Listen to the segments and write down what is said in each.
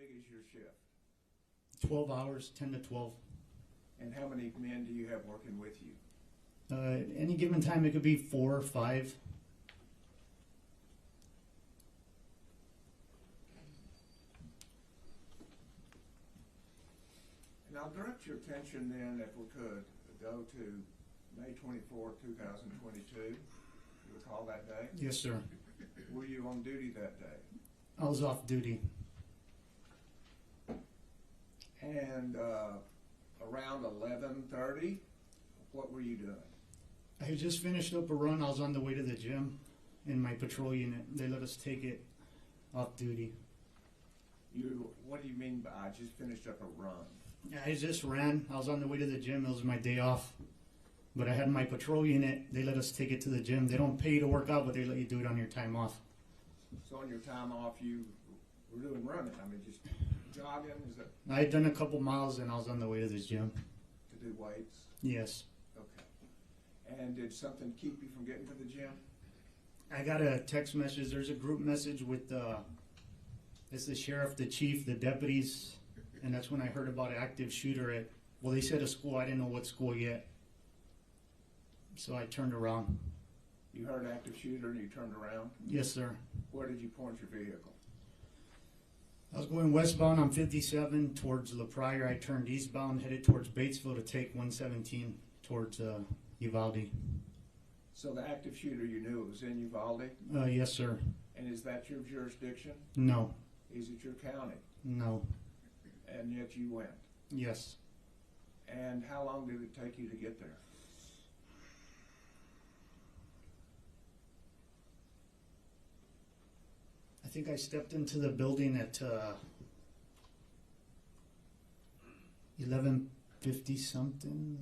big is your shift? 12 hours, 10 to 12. And how many men do you have working with you? Any given time, it could be 4 or 5. And I'll direct your attention then, if we could, go to May 24, 2022. You recall that day? Yes, sir. Were you on duty that day? I was off duty. And around 11:30, what were you doing? I had just finished up a run. I was on the way to the gym in my patrol unit. They let us take it off duty. What do you mean by I just finished up a run? I just ran. I was on the way to the gym. It was my day off. But I had my patrol unit. They let us take it to the gym. They don't pay you to work out, but they let you do it on your time off. So on your time off, you were doing running. I mean, just jogging? Is that I had done a couple miles, and I was on the way to the gym. to do weights? Yes. Okay. And did something keep you from getting to the gym? I got a text message. There's a group message with it's the sheriff, the chief, the deputies, and that's when I heard about an active shooter at, well, they said a school. I didn't know what school yet. So I turned around. You heard active shooter and you turned around? Yes, sir. Where did you point your vehicle? I was going westbound on 57 towards La Pryor. I turned eastbound, headed towards Batesville to take 117 towards Uvalde. So the active shooter, you knew it was in Uvalde? Yes, sir. And is that your jurisdiction? No. Is it your county? No. And yet you went? Yes. And how long did it take you to get there? I think I stepped into the building at 11:50 something.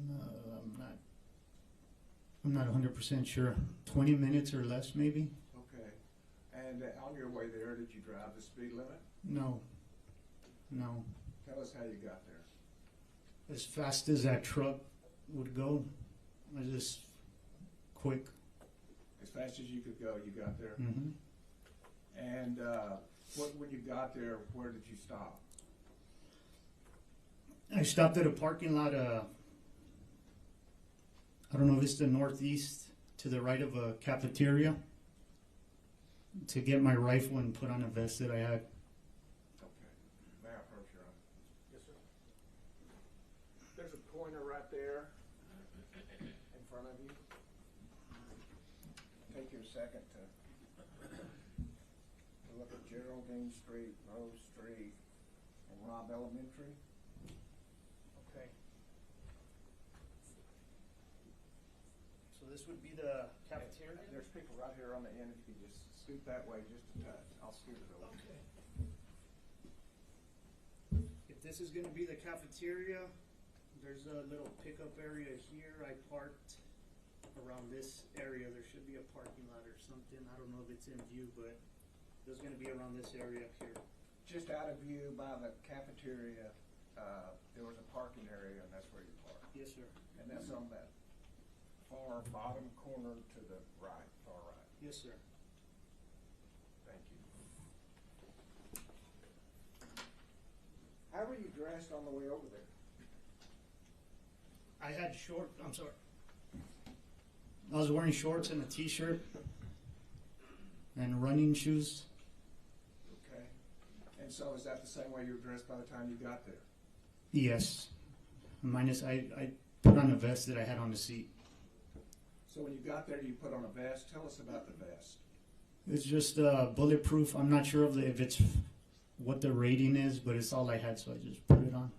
I'm not 100% sure. 20 minutes or less, maybe. Okay. And on your way there, did you drive the speed limit? No. No. Tell us how you got there. As fast as that truck would go, I just quick. As fast as you could go, you got there? Mm-hmm. And when you got there, where did you stop? I stopped at a parking lot. I don't know if it's the northeast, to the right of a cafeteria, to get my rifle and put on a vest that I had. Okay. May I approach your honor? Yes, sir. There's a pointer right there in front of you. Take you a second to look at Geraldine Street, Rose Street, and Robb Elementary. Okay. So this would be the cafeteria? There's people right here on the end. If you could just scoot that way just a touch. I'll scoot it over. Okay. If this is going to be the cafeteria, there's a little pickup area here. I parked around this area. There should be a parking lot or something. I don't know if it's in view, but there's going to be around this area here. Just out of view by the cafeteria, there was a parking area, and that's where you parked. Yes, sir. And that's on that far bottom corner to the right, far right. Yes, sir. Thank you. How were you dressed on the way over there? I had I was wearing shorts and a t-shirt and running shoes. Okay. And so is that the same way you were dressed by the time you got there? Yes. Minus I put on a vest that I had on the seat. So when you got there, you put on a vest. Tell us about the vest. It's just bulletproof. I'm not sure if it's what the rating is, but it's all I had, so I just put it on.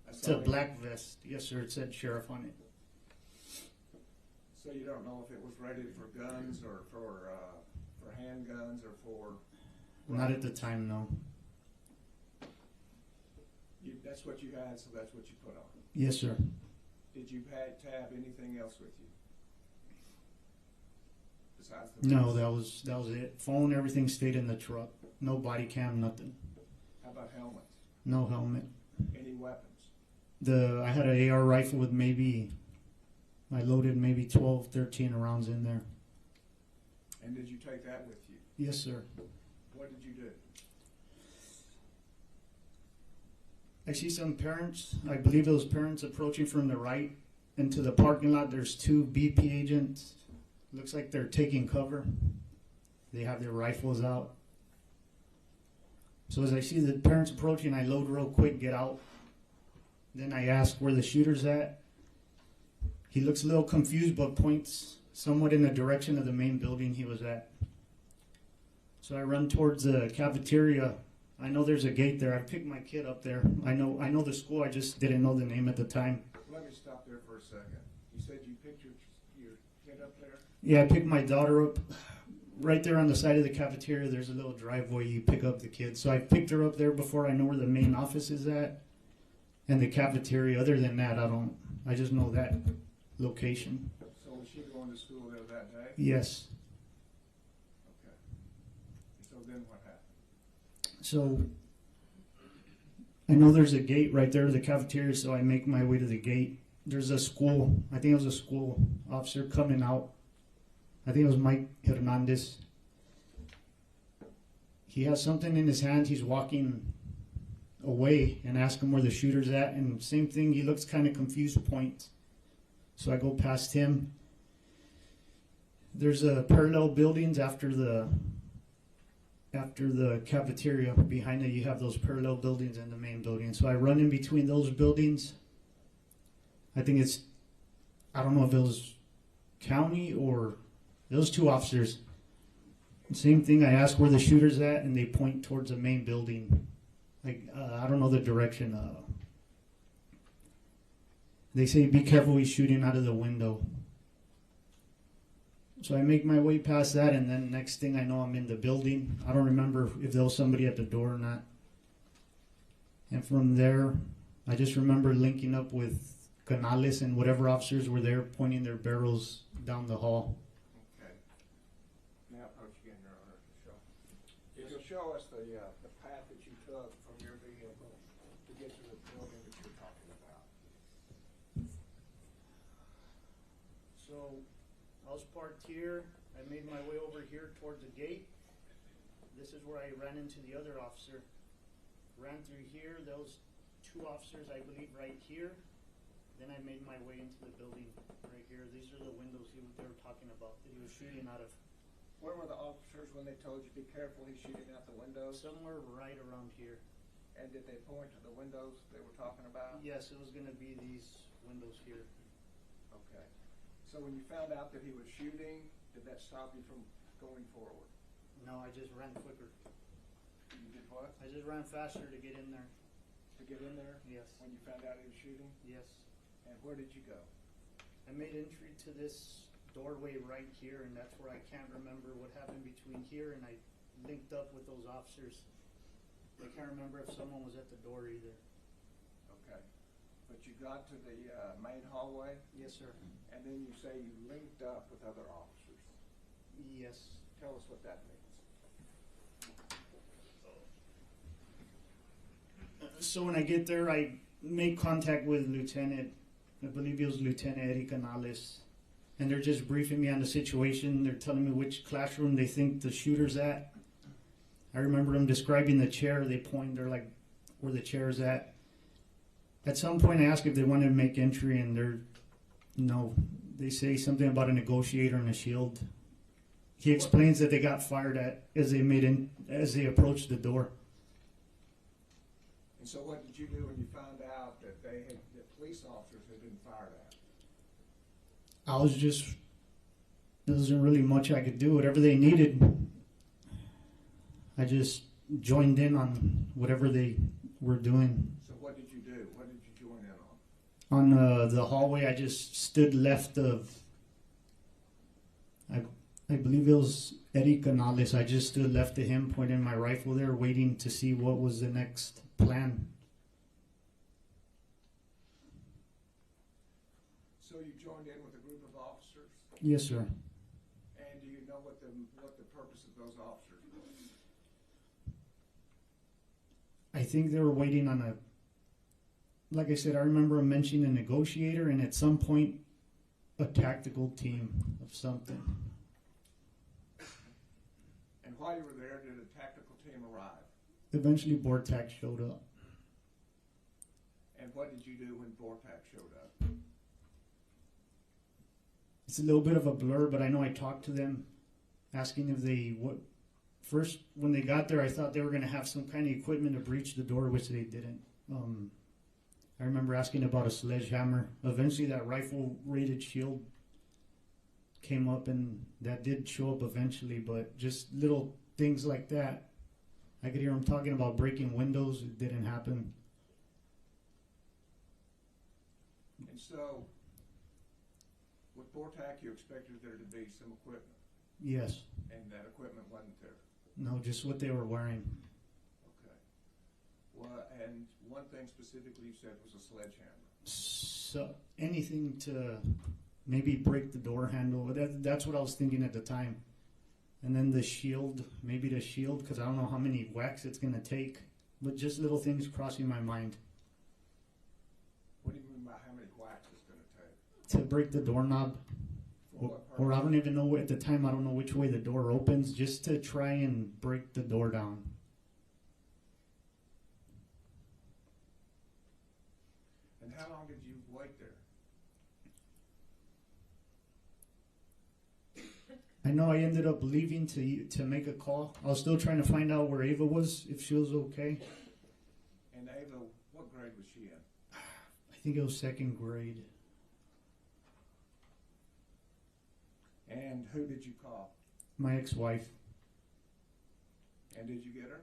It's a black vest. Yes, sir. It said sheriff on it. So you don't know if it was rated for guns or for handguns or for... Not at the time, no. That's what you had, so that's what you put on. Yes, sir. Did you have anything else with you? Besides the No, vest? that was it. Phone, everything stayed in the truck. No body cam, nothing. How about helmets? No helmet. Any weapons? I had an AR rifle with I loaded maybe 12, 13 rounds in there. And did you take that with you? Yes, sir. What did you do? I see some parents, I believe those parents approaching from the right into the parking lot. There's two BP agents. Looks like they're taking cover. They have their rifles out. So as I see the parents approaching, I load real quick, get out. Then I ask where the shooter's at. He looks a little confused, but points somewhat in the direction of the main building he was at. So I run towards the cafeteria. I know there's a gate there. I picked my kid up there. I know the school. I just didn't know the name at the time. Let me stop there for a second. You said you picked your kid up there? Yeah, I picked my daughter up. Right there on the side of the cafeteria, there's a little driveway you pick up the kids. So I picked her up there before I know where the main office is at and the cafeteria. Other than that, I just know that location. So was she going to school there that day? Yes. Okay. So then what happened? So I know there's a gate right there to the cafeteria, so I make my way to the gate. There's a school, I think it was a school officer coming out. I think it was Mike Hernandez. He has something in his hand. He's walking away and ask him where the shooter's at. And same thing, he looks kind of confused, points. So I go past him. There's a parallel buildings after the cafeteria. Behind it, you have those parallel buildings and the main building. So I run in between those buildings. I think I don't know if it was county or those two officers. Same thing, I ask where the shooter's at, and they point towards the main building. Like, I don't know the direction. They say, be careful, he's shooting out of the window. So I make my way past that, and then next thing I know, I'm in the building. I don't remember if there was somebody at the door or not. And from there, I just remember linking up with Gonzales and whatever officers were there, pointing their barrels down the hall. Okay. Now approach again, Your Honor, to show. If you'll show us the path that you took from your vehicle to get to the building that you're talking about. So I was parked here. I made my way over here towards the gate. This is where I ran into the other officer. Ran through here. Those two officers, I believe, right here. Then I made my way into the building right here. These are the windows they were talking about that he was shooting out of. Where were the officers when they told you, be careful, he's shooting out the windows? Somewhere right around here. And did they point to the windows they were talking about? Yes, it was going to be these windows here. Okay. So when you found out that he was shooting, did that stop you from going forward? No, I just ran quicker. You did what? I just ran faster to get in there. To get in there? Yes. When you found out he was shooting? Yes. And where did you go? I made entry to this doorway right here, and that's where I can't remember what happened between here, and I linked up with those officers. I can't remember if someone was at the door either. Okay. But you got to the main hallway? Yes, sir. And then you say you linked up with other officers. Yes. Tell us what that means. So when I get there, I make contact with I believe it was Lieutenant Adrian Gonzales, and they're just briefing me on the situation. They're telling me which classroom they think the shooter's at. I remember them describing the chair. They're like, where the chair's at. At some point, I ask if they wanted to make entry, and no. They say something about a negotiator and a shield. He explains that they got fired at as they approached the door. And so what did you do when you found out that the police officers had been fired at? There wasn't really much I could do. Whatever they needed, I just joined in on whatever they were doing. So what did you do? What did you join in on? On the hallway, I just stood left of, I believe it was Adrian Gonzales. I just stood left of him, pointing my rifle there, waiting to see what was the next plan. So you joined in with a group of officers? Yes, sir. And do you know what the purpose of those officers was? I think they were waiting on like I said, I remember him mentioning a negotiator and at some point a tactical team of something. And while you were there, did a tactical team arrive? Eventually, Bortac showed up. And what did you do when Vortex showed up? It's a little bit of a blur, but I know I talked to them, asking if first, when they got there, I thought they were going to have some kind of equipment to breach the door, which they didn't. I remember asking about a sledgehammer. Eventually, that rifle-rated shield came up, and that did show up eventually, but just little things like that. I could hear them talking about breaking windows. It didn't happen. And so, with Vortex, you expected there to be some equipment, Yes. and that equipment wasn't there. No, just what they were wearing. Okay. Well, and one thing specifically you said was a sledgehammer. So anything to maybe break the door handle. That's what I was thinking at the time. And then the shield, maybe the shield, because I don't know how many whacks it's going to take. But just little things crossing my mind. What do you mean by how many whacks it's going to take? To break the doorknob. For what purpose? Or I don't even know, at the time, I don't know which way the door opens, just to try and break the door down. And how long did you wait there? I know I ended up leaving to make a call. I was still trying to find out where Ava was, if she was okay. And Ava, what grade was she in? I think it was second grade. And who did you call? My ex-wife. And did you get her?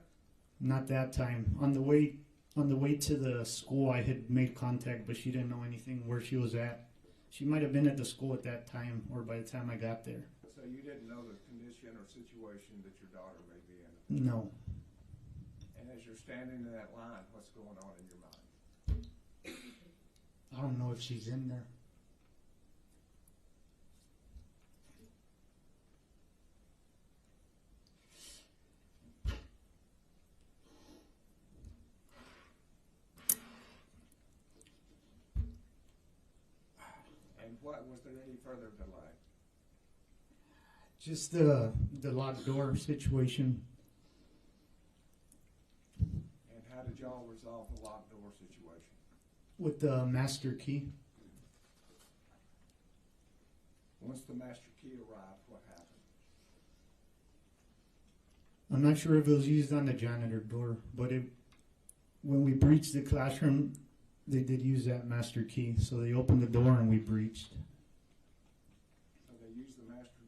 Not that time. On the way to the school, I had made contact, but she didn't know anything where she was at. She might have been at the school at that time, or by the time I got there. So you didn't know the condition or situation that your daughter may be in? No. And as you're standing in that line, what's going on in your mind? I don't know if she's in there. And what, was there any further delay? Just the locked door situation. And how did y'all resolve the locked door situation? With the master key. Once the master key arrived, what happened? I'm not sure if it was used on the janitor door, but when we breached the classroom, they did use that master key. So they opened the door and we breached. So they used the master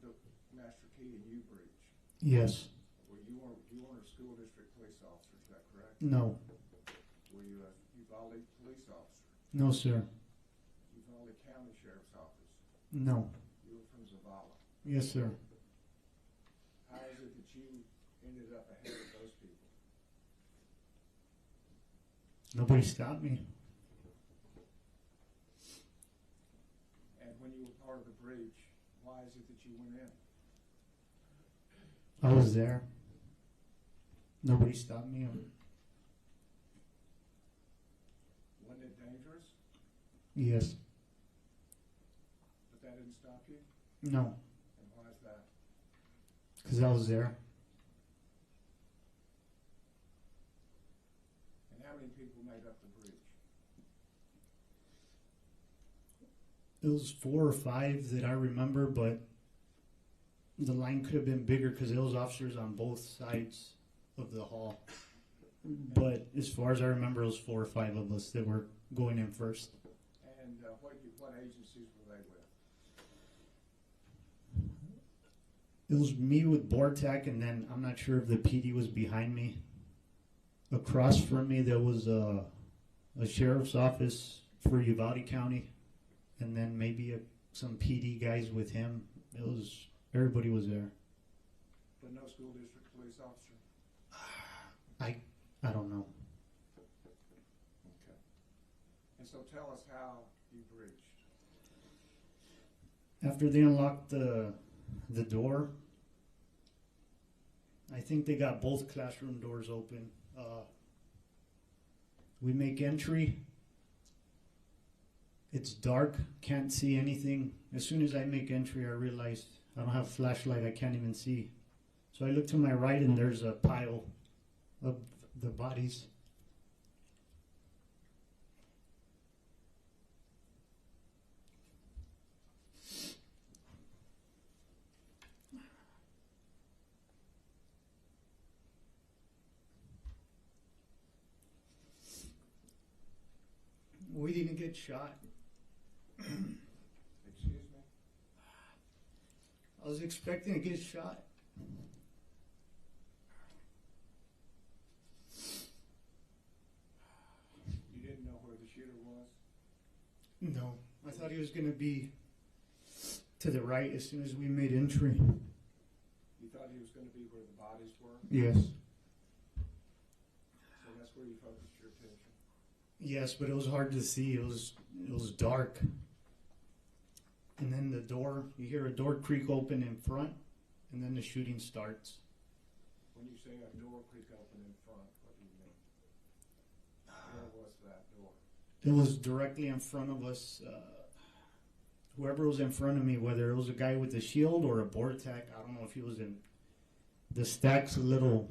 key and you breached? Yes. Well, you weren't a school district police officer, is that correct? No. Were you a Uvalde police officer? No, sir. Uvalde County Sheriff's Office? No. You were from Zavala? Yes, sir. How is it that you ended up ahead of those people? Nobody stopped me. And when you were part of the breach, why is it that you went in? I was there. Nobody stopped me. Wasn't it dangerous? Yes. But that didn't stop you? No. And why is that? Because I was there. And how many people made up the breach? It was 4 or 5 that I remember, but the line could have been bigger because there was officers on both sides of the hall. But as far as I remember, it was 4 or 5 of us that were going in first. And what agencies were they with? It was me with Bortac, and then I'm not sure if the PD was behind me. Across from me, there was a sheriff's office for Uvalde County, and then maybe some PD guys with him. Everybody was there. But no school district police officer? I don't know. Okay. And so tell us how you breached. After they unlocked the door, I think they got both classroom doors open. We make entry. It's dark, can't see anything. As soon as I make entry, I realize I don't have a flashlight, I can't even see. So I look to my right and there's a pile of the bodies. expecting to get shot. Excuse me? I was expecting to get shot. You didn't know where the shooter was? No, I thought he was going to be to the right as soon as we made entry. You thought he was going to be where the bodies were? Yes. So that's where you focused your attention? Yes, but it was hard to see. It was dark. And then the door, you hear a door creak open in front, and then the shooting starts. When you say a door creak open in front, what do you mean? Where was that door? It was directly in front of us. Whoever was in front of me, whether it was a guy with a shield or a Bortac, I don't know if he was in the stacks a little.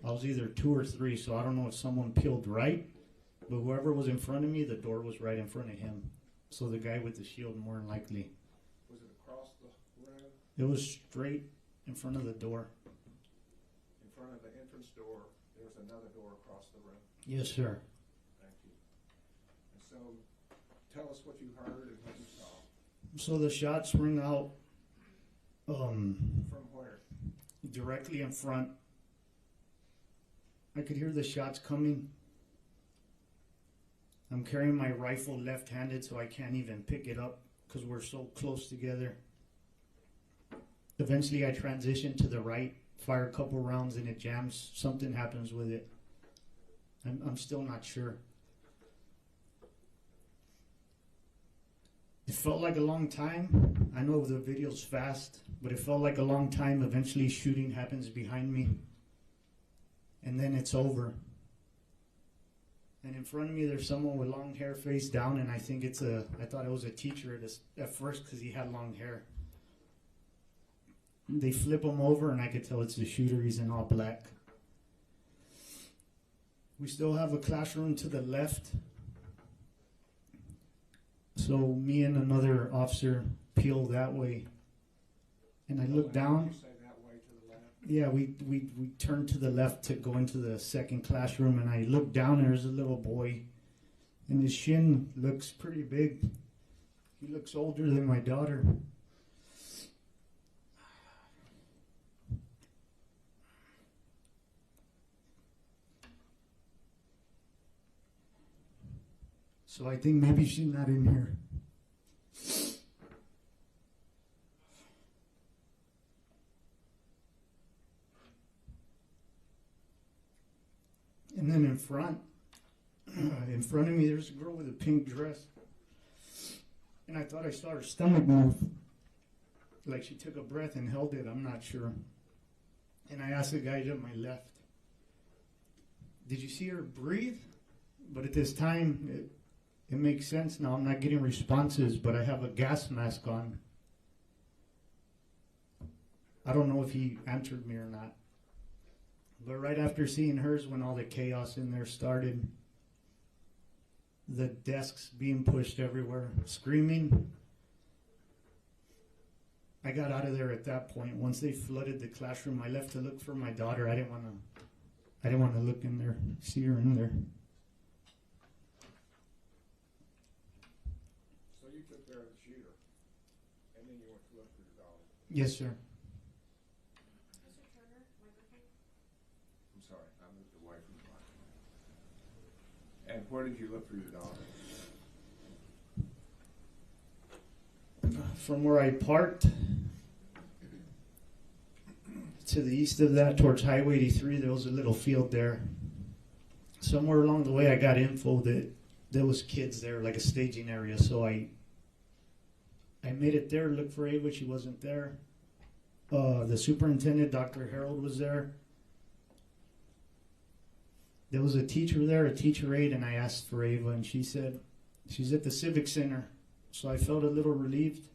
I was either 2 or 3, so I don't know if someone peeled right. But whoever was in front of me, the door was right in front of him. So the guy with the shield, more than likely. Was it across the room? It was straight in front of the door. In front of the entrance door, there was another door across the room? Yes, sir. Thank you. And so, tell us what you heard and what you saw. So the shots ring out From where? directly in front. I could hear the shots coming. I'm carrying my rifle left-handed, so I can't even pick it up because we're so close together. Eventually, I transition to the right, fire a couple rounds, and it jams. Something happens with it. I'm still not sure. It felt like a long time. I know the video's fast, but it felt like a long time. Eventually, shooting happens behind me, and then it's over. And in front of me, there's someone with long hair face down, and I think I thought it was a teacher at first because he had long hair. They flip him over, and I could tell it's the shooter. He's in all black. We still have a classroom to the left. So me and another officer peel that way. And I look down. You say that way to the left? Yeah, we turned to the left to go into the second classroom, and I look down, and there's a little boy. And his shin looks pretty big. He looks older than my daughter. So I think maybe she's not in here. And then in front of me, there's a girl with a pink dress. And I thought I saw her stomach move. Like she took a breath and held it, I'm not sure. And I asked the guy to my left, did you see her breathe? But at this time, it makes sense now. I'm not getting responses, but I have a gas mask on. I don't know if he answered me or not. But right after seeing hers, when all the chaos in there started, the desks being pushed everywhere, screaming, I got out of there at that point. Once they flooded the classroom, I left to look for my daughter. I didn't want to look in there, see her in there. So you took care of the shooter, and then you went to look for your daughter? Yes, sir. Mr. Turner, microphone. I'm sorry, I moved away from the mic. And where did you look for your daughter? From where I parked to the east of that towards Highway 83, there was a little field there. Somewhere along the way, I got info that there was kids there, like a staging area. So I made it there, looked for Ava. She wasn't there. The superintendent, Dr. Harold, was there. There was a teacher there, a teacher aide, and I asked for Ava, and she said she's at the Civic Center. So I felt a little relieved,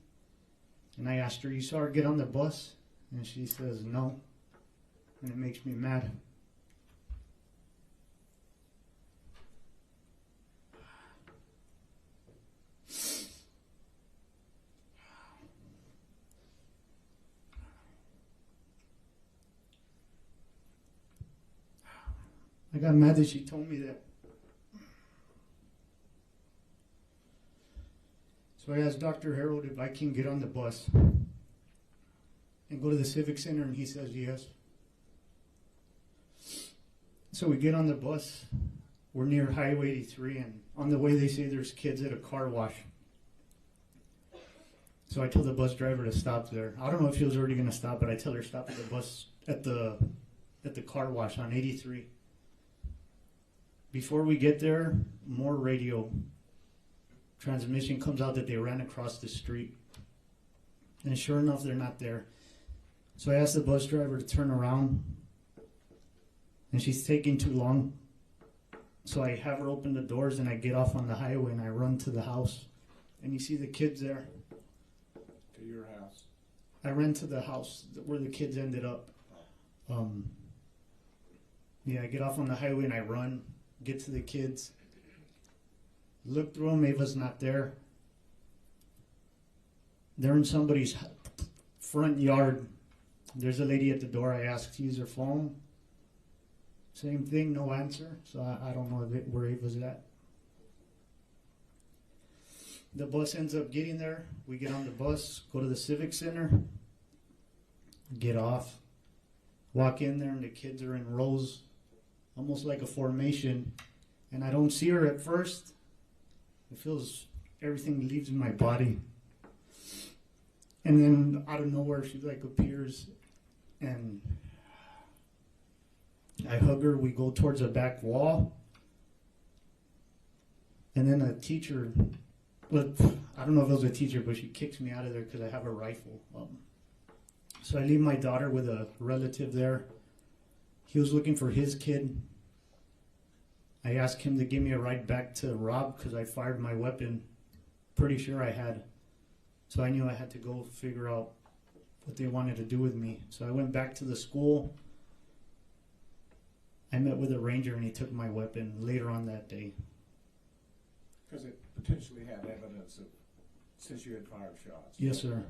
and I asked her, you saw her get on the bus? And she says, no, and it makes me mad. I got mad that she told me that. So I asked Dr. Harold if I can get on the bus and go to the Civic Center, and he says yes. So we get on the bus. We're near Highway 83, and on the way they say there's kids at a car wash. So I told the bus driver to stop there. I don't know if he was already going to stop, but I tell her stop at the bus at the car wash on 83. Before we get there, more radio transmission comes out that they ran across the street. And sure enough, they're not there. So I asked the bus driver to turn around, and she's taking too long. So I have her open the doors, and I get off on the highway, and I run to the house. And you see the kids there. To your house. I ran to the house where the kids ended up. I get off on the highway, and I run, get to the kids. Look through them, Ava's not there. They're in somebody's front yard. There's a lady at the door. I asked to use her phone. Same thing, no answer. So I don't know where Ava's at. The bus ends up getting there. We get on the bus, go to the Civic Center, get off, walk in there, and the kids are in rows, almost like a formation. And I don't see her at first. It feels everything leaves my body. And then out of nowhere, she like appears, and I hug her. We go towards a back wall. And then a teacher, but I don't know if it was a teacher, but she kicks me out of there because I have a rifle. So I leave my daughter with a relative there. He was looking for his kid. I asked him to give me a ride back to Robb because I fired my weapon. Pretty sure I had. So I knew I had to go figure out what they wanted to do with me. So I went back to the school. I met with a ranger, and he took my weapon later on that day. Because it potentially had evidence of, since you had fired shots. Yes, sir.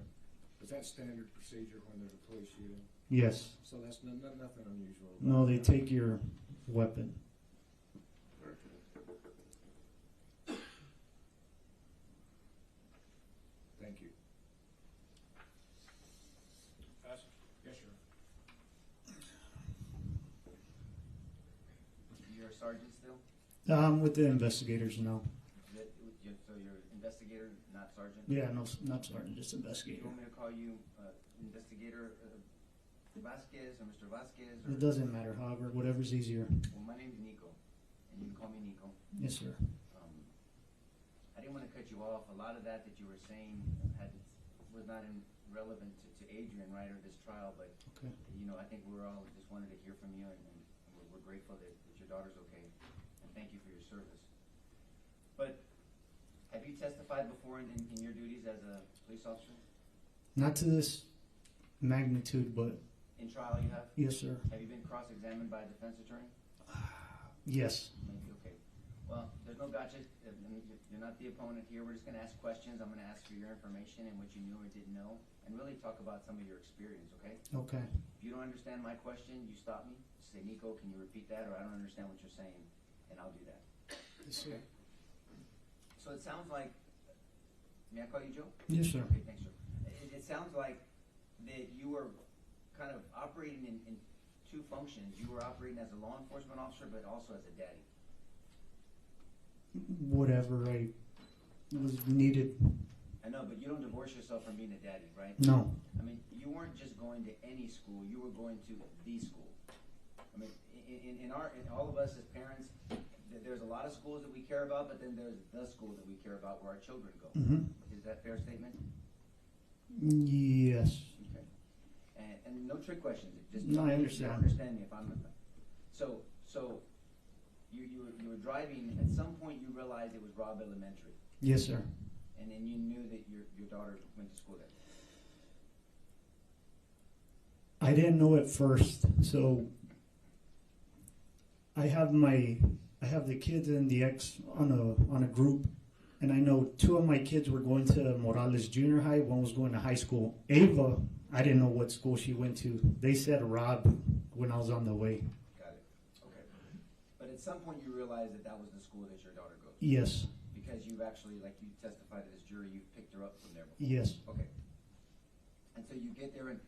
Is that standard procedure when there's a police shooting? Yes. So that's nothing unusual. No, they take your weapon. Very good. Thank you. Yes, sir. You're a sergeant still? I'm with the investigators now. So you're investigator, not sergeant? Yeah, no, not sergeant, just Do investigator. you want me to call you investigator Vasquez or Mr. Vasquez? Or? It doesn't matter, however, whatever's easier. Well, my name's Nico, and you can call me Nico. Yes, sir. I didn't want to cut you off. A lot of that you were saying was not relevant to Adrian, right, or this trial, but Okay. I think we're all just wanted to hear from you, and we're grateful that your daughter's okay, and thank you for your service. But have you testified before in your duties as a police officer? Not to this magnitude, but In trial you have? yes, sir. Have you been cross-examined by a defense attorney? Yes. Maybe, okay. Well, there's no gotcha. You're not the opponent here. We're just going to ask questions. I'm going to ask for your information and what you knew or didn't know, and really talk about some of your experience, okay? Okay. If you don't understand my question, you stop me. Say, Nico, can you repeat that? Or I don't understand what you're saying, and I'll do that. Yes, sir. So it sounds like, may I call you Joe? Yes, sir. Okay, thanks, Joe. It sounds like that you were kind of operating in two functions. You were operating as a law enforcement officer, but also as a daddy. Whatever I was needed. I know, but you don't divorce yourself from being a daddy, right? No. I mean, you weren't just going to any school. You were going to the school. I mean, in all of us as parents, there's a lot of schools that we care about, but then there's the school that we care about where our children go. Mm-hmm. Is that a fair statement? Yes. Okay. And no trick questions. Just No, tell I me if understand. you understand me if I'm. So you were driving. At some point, you realized it was Robb Elementary, Yes, sir. and then you knew that your daughter went to school there. I didn't know at first, so I have the kids and the ex on a group, and I know two of my kids were going to Morales Junior High, one was going to high school. Ava, I didn't know what school she went to. They said Robb when I was on the way. Got it. Okay. But at some point, you realized that was the school that your daughter goes to. Yes. Because because you've actually, like you testified to this jury, you've picked her up from there before? Yes. Okay. And so you get there and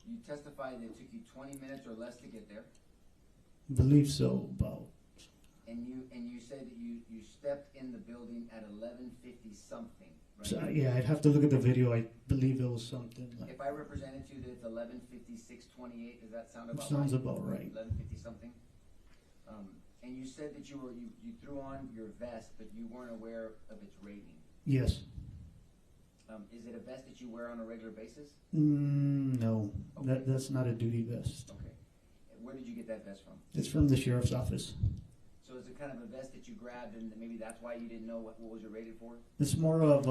you testified that it took you 20 minutes or less to get there, Believe so, about. and you said that you stepped in the building at 11:50 something, right? So, yeah, I'd have to look at the video. I believe it was something like. If I represented you that it's 11:56:28, does that sound It about sounds right? about right. 11:50 something. And you said that you threw on your vest, but you weren't aware of its rating. Yes. Is it a vest that you wear on a regular basis? No, Okay. that's not a duty vest. Okay. Where did you get that vest from? It's from the sheriff's office. So is it kind of a vest that you grabbed and maybe that's why you didn't know what was it rated for? It's more of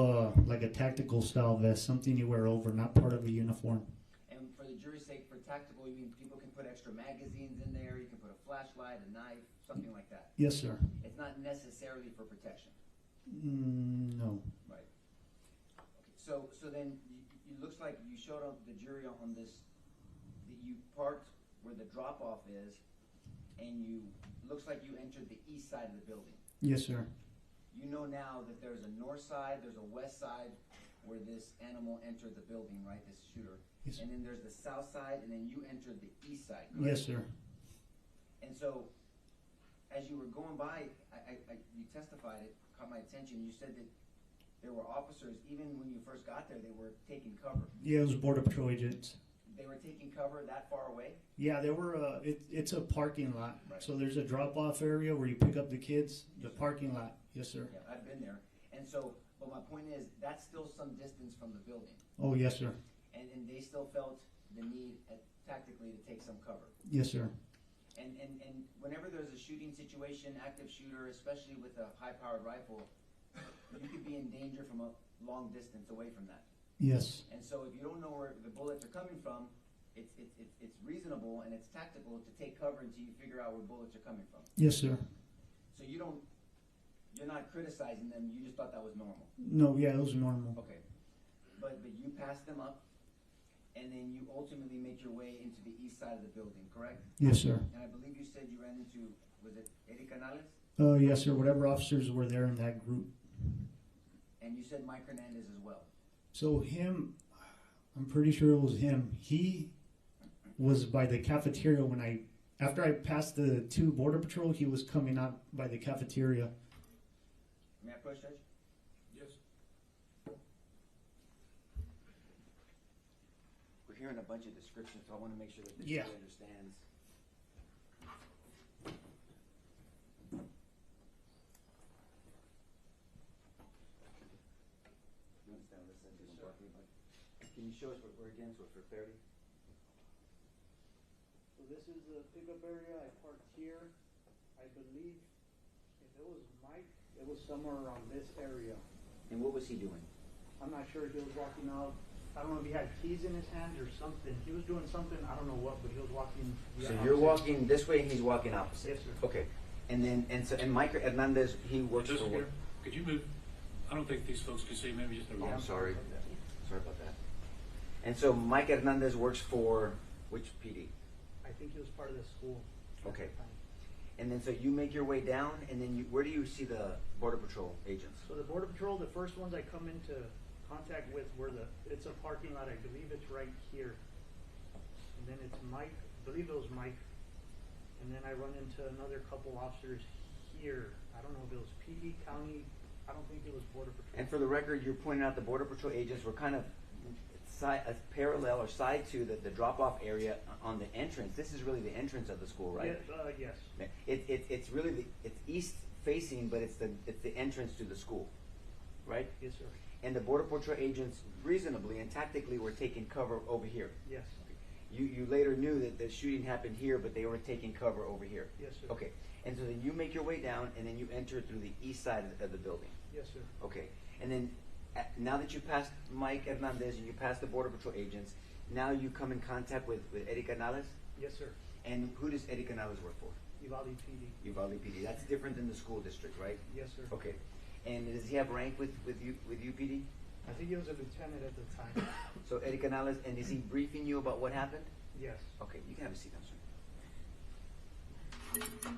like a tactical style vest, something you wear over, not part of a uniform. And for the jury's sake, for tactical, you mean people can put extra magazines in there, you can put a flashlight, a knife, something like that. Yes, sir. It's not necessarily for protection. No. Right. Okay. So then it looks like you showed up the jury on this, that you parked where the drop off is, and looks like you entered the east side of the building. Yes, sir. You know now that there's a north side, there's a west side where this animal entered the building, right? This shooter. Yes. And then there's the south side, and then you entered the east side. Correct? Yes, sir. And so, as you were going by, you testified, it caught my attention. You said that there were officers, even when you first got there, they were taking cover. Yeah, it was Border Patrol agents. They were taking cover that far away? Yeah, there were. It's a parking lot, Right. so there's a drop-off area where you pick up the kids. The parking lot. Yes, sir. Yeah, I've been there. And so, but my point is, that's still some distance from the building. Oh, yes, sir. And they still felt the need tactically to take some cover. Yes, sir. And whenever there's a shooting situation, active shooter, especially with a high-powered rifle, you could be in danger from a long distance away from that. Yes. And so if you don't know where the bullets are coming from, it's reasonable and it's tactical to take cover until you figure out where bullets are coming from. Yes, sir. So you're not criticizing them, you just thought that was normal. No, yeah, it was normal. Okay. But you passed them up, and then you ultimately make your way into the east side of the building, correct? Yes, sir. And I believe you said you ran into, was it Eddie Canales? Yes, sir. Whatever officers were there in that group. And you said Mike Hernandez as well. So him, I'm pretty sure it was him. He was by the cafeteria after I passed the two Border Patrol, he was coming out by the cafeteria. May I approach, Judge? Yes. We're hearing a bunch of descriptions, so I want to make sure that the Yeah. jury understands. You understand what this is, what I'm talking about? Can you show us what we're against, for clarity? So this is the pickup area. I parked here. I believe if it was Mike, it was somewhere around this area. And what was he doing? I'm not sure. He was walking out. I don't know if he had keys in his hand or something. He was doing something. I don't know what, but he was walking. So you're walking this way and he's walking opposite? Yes, sir. Okay. And then, and Mike Hernandez, he works for what? Could you move? I don't think these folks can see, maybe just a Oh, I'm sorry. Sorry about that. And so Mike Hernandez works for which PD? I think he was part of the school. Okay. And then so you make your way down, and then where do you see the Border Patrol agents? So the Border Patrol, the first ones I come into contact with it's a parking lot. I believe it's right here. And then it's Mike. I believe it was Mike. And then I run into another couple officers here. I don't know if it was PD, county. I don't think it was Border Patrol. And for the record, you're pointing out the Border Patrol agents were kind of parallel or side to the drop-off area on the entrance. This is really the entrance of the school, right? Yes. It's really it's east facing, but it's the entrance to the school, right? Yes, sir. And the Border Patrol agents reasonably and tactically were taking cover over here. Yes. You later knew that the shooting happened here, but they were taking cover over here. Yes, sir. Okay. And so then you make your way down, and then you enter through the east side of the building. Yes, sir. Okay. And then now that you passed Mike Hernandez and you passed the Border Patrol agents, now you come in contact with Eddie Canales? Yes, sir. And who does Eddie Canales work for? Uvalde PD. Uvalde PD. That's different than the school district, right? Yes, sir. Okay. And does he have rank with UPD? I think he was a lieutenant at the time. So Eddie Canales, and is he briefing you about what happened? Yes. Okay, you can have a seat, I'm sorry.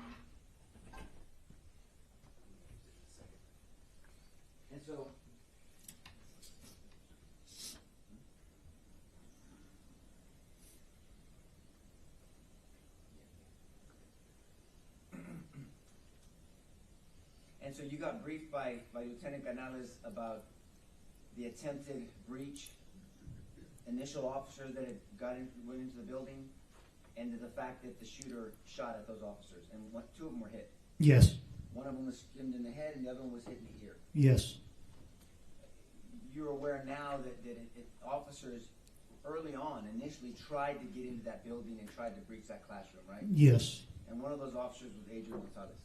And so you got briefed by Lieutenant Gonzales about the attempted breach, initial officers that had went into the building, and the fact that the shooter shot at those officers, and two of them were hit. Yes. One of them was skimmed in the head, and the other one was hit in the ear. Yes. You're aware now that officers early on initially tried to get into that building and tried to breach that classroom, right? Yes. And one of those officers was Adrian Gonzales.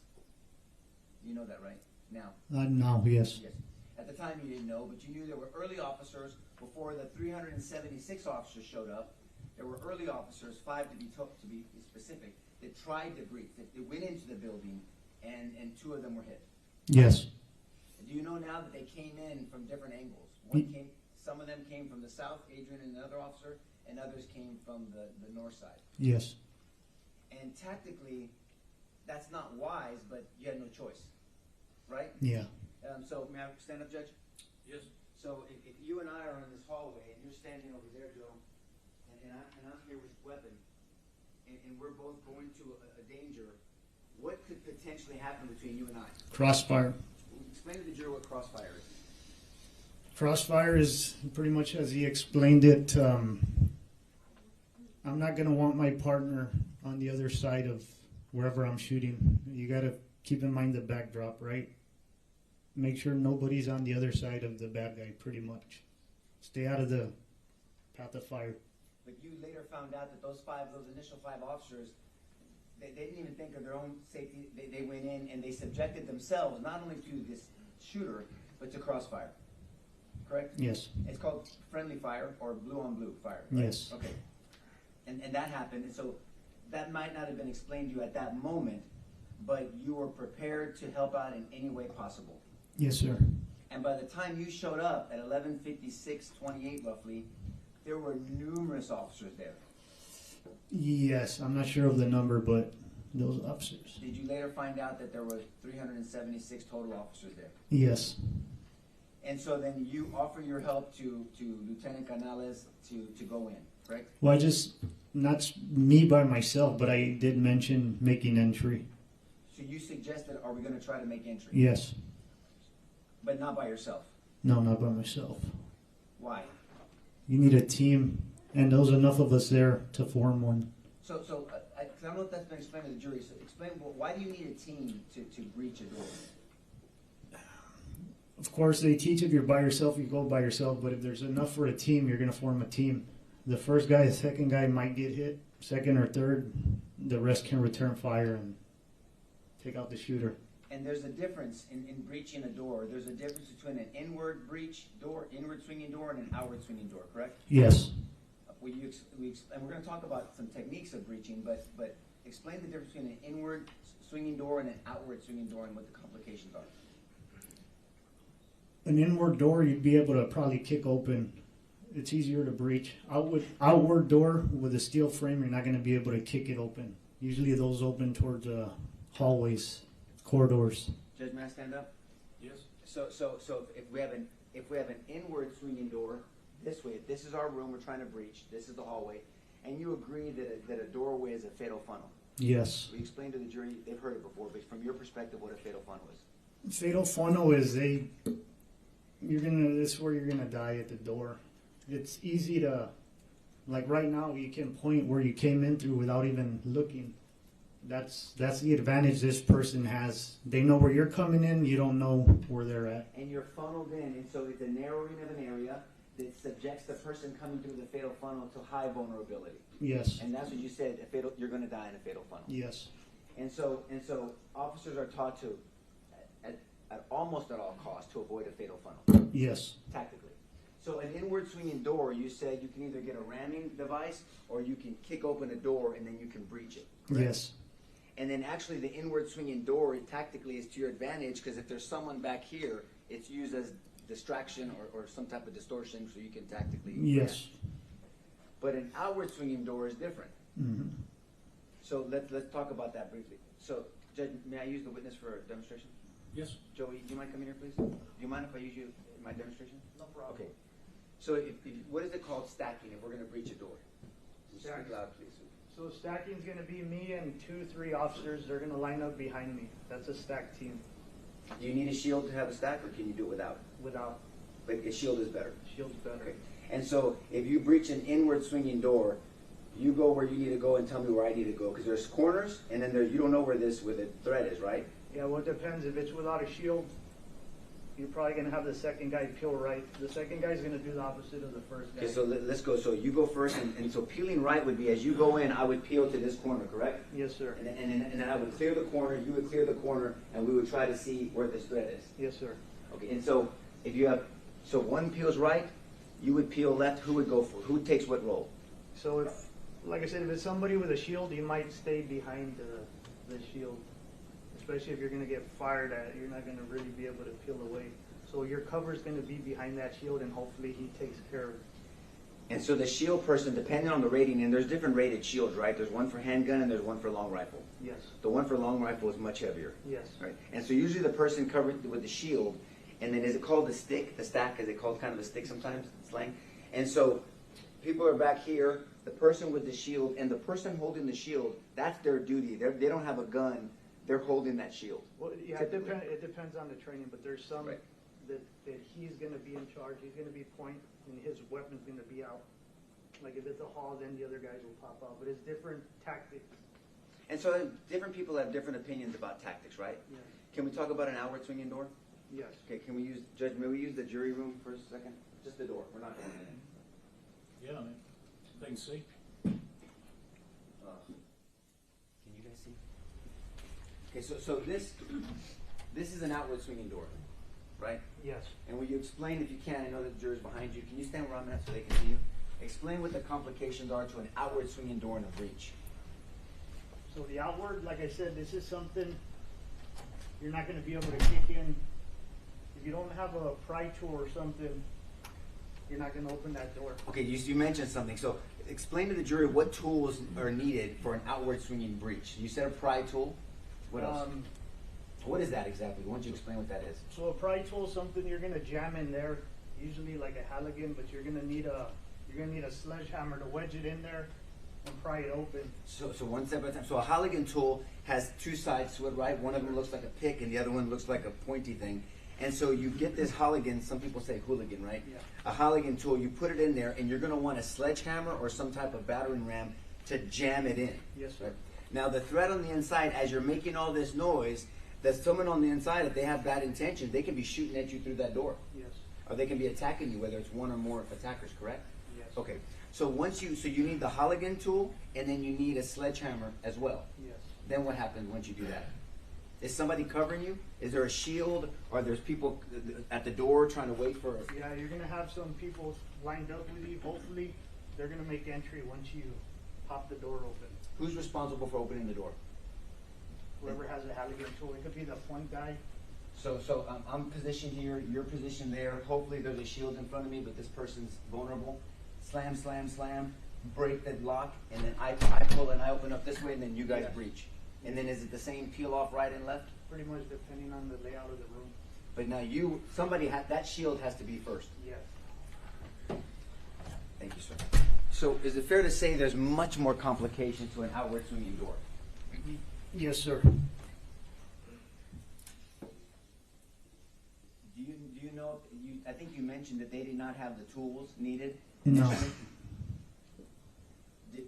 You know that, right? Now. Now, yes. Yes. At the time you didn't know, but you knew there were early officers before the 376 officers showed up. There were early officers, 5 to be specific, that tried to breach, that went into the building, and 2 of them were hit. Yes. Do you know now that they came in from different angles? Some of them came from the south, Adrian and another officer, and others came from the north side. Yes. And tactically, that's not wise, but you had no choice, right? Yeah. So may I stand up, Judge? Yes. So if you and I are in this hallway, and you're standing over there, Joe, and I'm here with a weapon, and we're both going to a danger, what could potentially happen between you and I? Crossfire. Explain to the jury what crossfire is. Crossfire is pretty much as he explained it. I'm not going to want my partner on the other side of wherever I'm shooting. You got to keep in mind the backdrop, right? Make sure nobody's on the other side of the bad guy, pretty much. Stay out of the path of fire. But you later found out that those initial 5 officers, they didn't even think of their own safety. They went in and they subjected themselves not only to this shooter, but to crossfire. Correct? Yes. It's called friendly fire or blue on blue fire. Right? Yes. Okay. And that happened, and so that might not have been explained to you at that moment, but you were prepared to help out in any way possible. Yes, sir. And by the time you showed up at 11:56:28 roughly, there were numerous officers there. Yes, I'm not sure of the number, but those officers. Did you later find out that there were 376 total officers there? Yes. And so then you offer your help to Lieutenant Gonzales to go in, correct? Well, not me by myself, but I did mention making entry. So you suggested, are we going to try to make entry? Yes. But not by yourself. No, not by myself. Why? You need a team, and there was enough of us there to form one. So I don't know if that's been explained to the jury. So explain, why do you need a team to breach a door? Of course, they teach if you're by yourself, you go by yourself, but if there's enough for a team, you're going to form a team. The first guy, the second guy might get hit, second or third, the rest can return fire and take out the shooter. And there's a difference in breaching a door. There's a difference between an inward breach door, inward swinging door, and an outward swinging door, correct? Yes. And we're going to talk about some techniques of breaching, but explain the difference between an inward swinging door and an outward swinging door and what the complications are. An inward door, you'd be able to probably kick open. It's easier to breach. Outward door with a steel frame, you're not going to be able to kick it open. Usually those open towards hallways, corridors. Judge, may I stand up? Yes. So if we have an inward swinging door this way, if this is our room we're trying to breach, this is the hallway, and you agree that a doorway is a fatal funnel. Yes. We explained to the jury, they've heard it before, but from your perspective, what a fatal funnel is. Fatal funnel is this is where you're gonna die at the door. It's easy to, like right now, you can point where you came in through without even looking. That's the advantage this person has. They know where you're coming in, you don't know where they're at. And you're funneled in, and so it's a narrowing of an area that subjects the person coming through the fatal funnel to high vulnerability. Yes. And that's what you said, you're gonna die in a fatal funnel. Yes. And so officers are taught to, at almost at all costs, to avoid a fatal funnel. Yes. Tactically. So an inward swinging door, you said you can either get a ramming device or you can kick open a door and then you can breach it. Correct? Yes. And then actually the inward swinging door tactically is to your advantage because if there's someone back here, it's used as distraction or some type of distortion so you can tactically Yes. react. But an outward swinging door is different. Mm-hmm. So let's talk about that briefly. So Judge, may I use the witness for a demonstration? Yes. Joey, do you mind coming here, please? Do you mind if I use you in my demonstration? No problem. Okay. So what is it called stacking if we're going to breach a door? Speak loud, please. So stacking's gonna be me and 2-3 officers. They're gonna line up behind me. That's a stack team. Do you need a shield to have a stack, or can you do it without? Without But a shield is better. shield's better. Okay. And so if you breach an inward swinging door, you go where you need to go and tell me where I need to go, because there's corners, and then you don't know where the thread is, right? Yeah, well, it depends. If it's without a shield, you're probably gonna have the second guy peel right. The second guy's gonna do the opposite of the first guy. Okay, so let's go. So you go first, and so peeling right would be, as you go in, I would peel to this corner, correct? Yes, sir. And then I would clear the corner, you would clear the corner, and we would try to see where this thread is. Yes, sir. Okay, and so if you have, so one peels right, you would peel left, who would go for, who takes what role? So if, like I said, if it's somebody with a shield, you might stay behind the shield. Especially if you're gonna get fired at, you're not gonna really be able to peel away. So your cover's gonna be behind that shield, and hopefully he takes care of it. And so the shield person, depending on the rating, and there's different rated shields, right? There's one for handgun and there's one for long rifle. Yes, The one for long rifle is much heavier, yes. right? And so usually the person covered with the shield, and then is it called the stick, the stack? Is it called kind of a stick sometimes, slang? And so people are back here, the person with the shield, and the person holding the shield, that's their duty. They don't have a gun, they're holding that shield. Well, yeah, it depends on the training, but there's some Right. that he's gonna be in charge, he's gonna be point, and his weapon's gonna be out. Like if it's a haul, then the other guys will pop out, but it's different tactics. And so different people have different opinions about tactics, right? Yeah. Can we talk about an outward swinging door? Yes. Okay, can we use, Judge, may we use the jury room for a second? Just the door, we're not going in. Yeah, I mean, they can see. Can you guys see? Okay, so this is an outward swinging door, right? Yes. And will you explain, if you can, I know that the juror's behind you, can you stand where I'm at so they can see you? Explain what the complications are to an outward swinging door in a breach. So the outward, like I said, this is something you're not gonna be able to kick in. If you don't have a pry tool or something, you're not gonna open that door. Okay, you mentioned something, so explain to the jury what tools are needed for an outward swinging breach. You said a pry tool, what else? What is that exactly? Why don't you explain what that is? So a pry tool is something you're gonna jam in there, usually like a Halligan, but you're gonna need a sledgehammer to wedge it in there and pry it open. So one step at a time. So a Halligan tool has two sides to it, right? One of them looks like a pick and the other one looks like a pointy thing. And so you get this Halligan, some people say hooligan, right? Yeah. A Halligan tool, you put it in there and you're gonna want a sledgehammer or some type of battering ram to jam it in. Yes, sir. Right? Now the threat on the inside, as you're making all this noise, there's someone on the inside, if they have bad intentions, they can be shooting at you through that door. Yes, Or they can be attacking you, whether it's one or more attackers, correct? yes. Okay, so you need the Halligan tool, and then you need a sledgehammer as well. Yes. Then what happens once you do that? Is somebody covering you? Is there a shield? Or there's people at the door trying to wait for? Yeah, you're gonna have some people lined up with you. Hopefully, they're gonna make entry once you pop the door open. Who's responsible for opening the door? Whoever has a Halligan tool, it could be the point guy. So I'm positioned here, you're positioned there. Hopefully there's a shield in front of me, but this person's vulnerable. Slam, slam, slam, break the lock, and then I pull and I open up this way, and then you guys Yes. breach. And then is it the same peel off right and left? Pretty much depending on the layout of the room. But now that shield has to be first. Yes. Thank you, sir. So is it fair to say there's much more complication to an outward swinging door? Yes, sir. Do you know, I think you mentioned that they did not have the tools needed? No.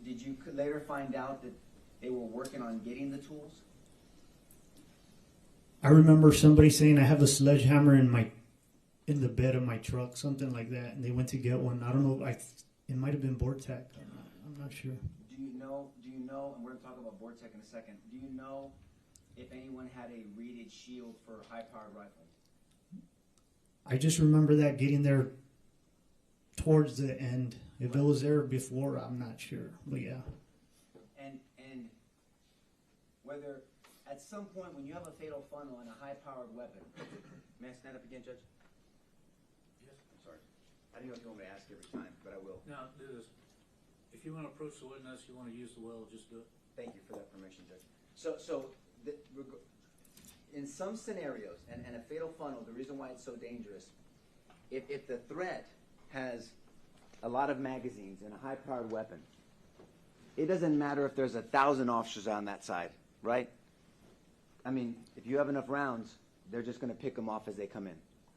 Did you later find out that they were working on getting the tools? I remember somebody saying I have a sledgehammer in the bed of my truck, something like that, and they went to get one. I don't know. It might have been Vortec. I'm not sure. Do you know, and we're going to talk about Vortec in a second, do you know if anyone had a reeded shield for a high-powered rifle? I just remember that getting there towards the end. If it was there before, I'm not sure. But yeah. And whether at some point when you have a fatal funnel and a high-powered weapon, may I stand up again, Judge? Yes. I'm sorry. I didn't know if you want me to ask every time, but I will. Now, do this. If you want to approach the witness, you want to use the well, just do it. Thank you for that permission, Judge. In some scenarios, and a fatal funnel, the reason why it's so dangerous, if the threat has a lot of magazines and a high-powered weapon, it doesn't matter if there's 1,000 officers on that side, right? I mean, if you have enough rounds, they're just gonna pick them off as they come in,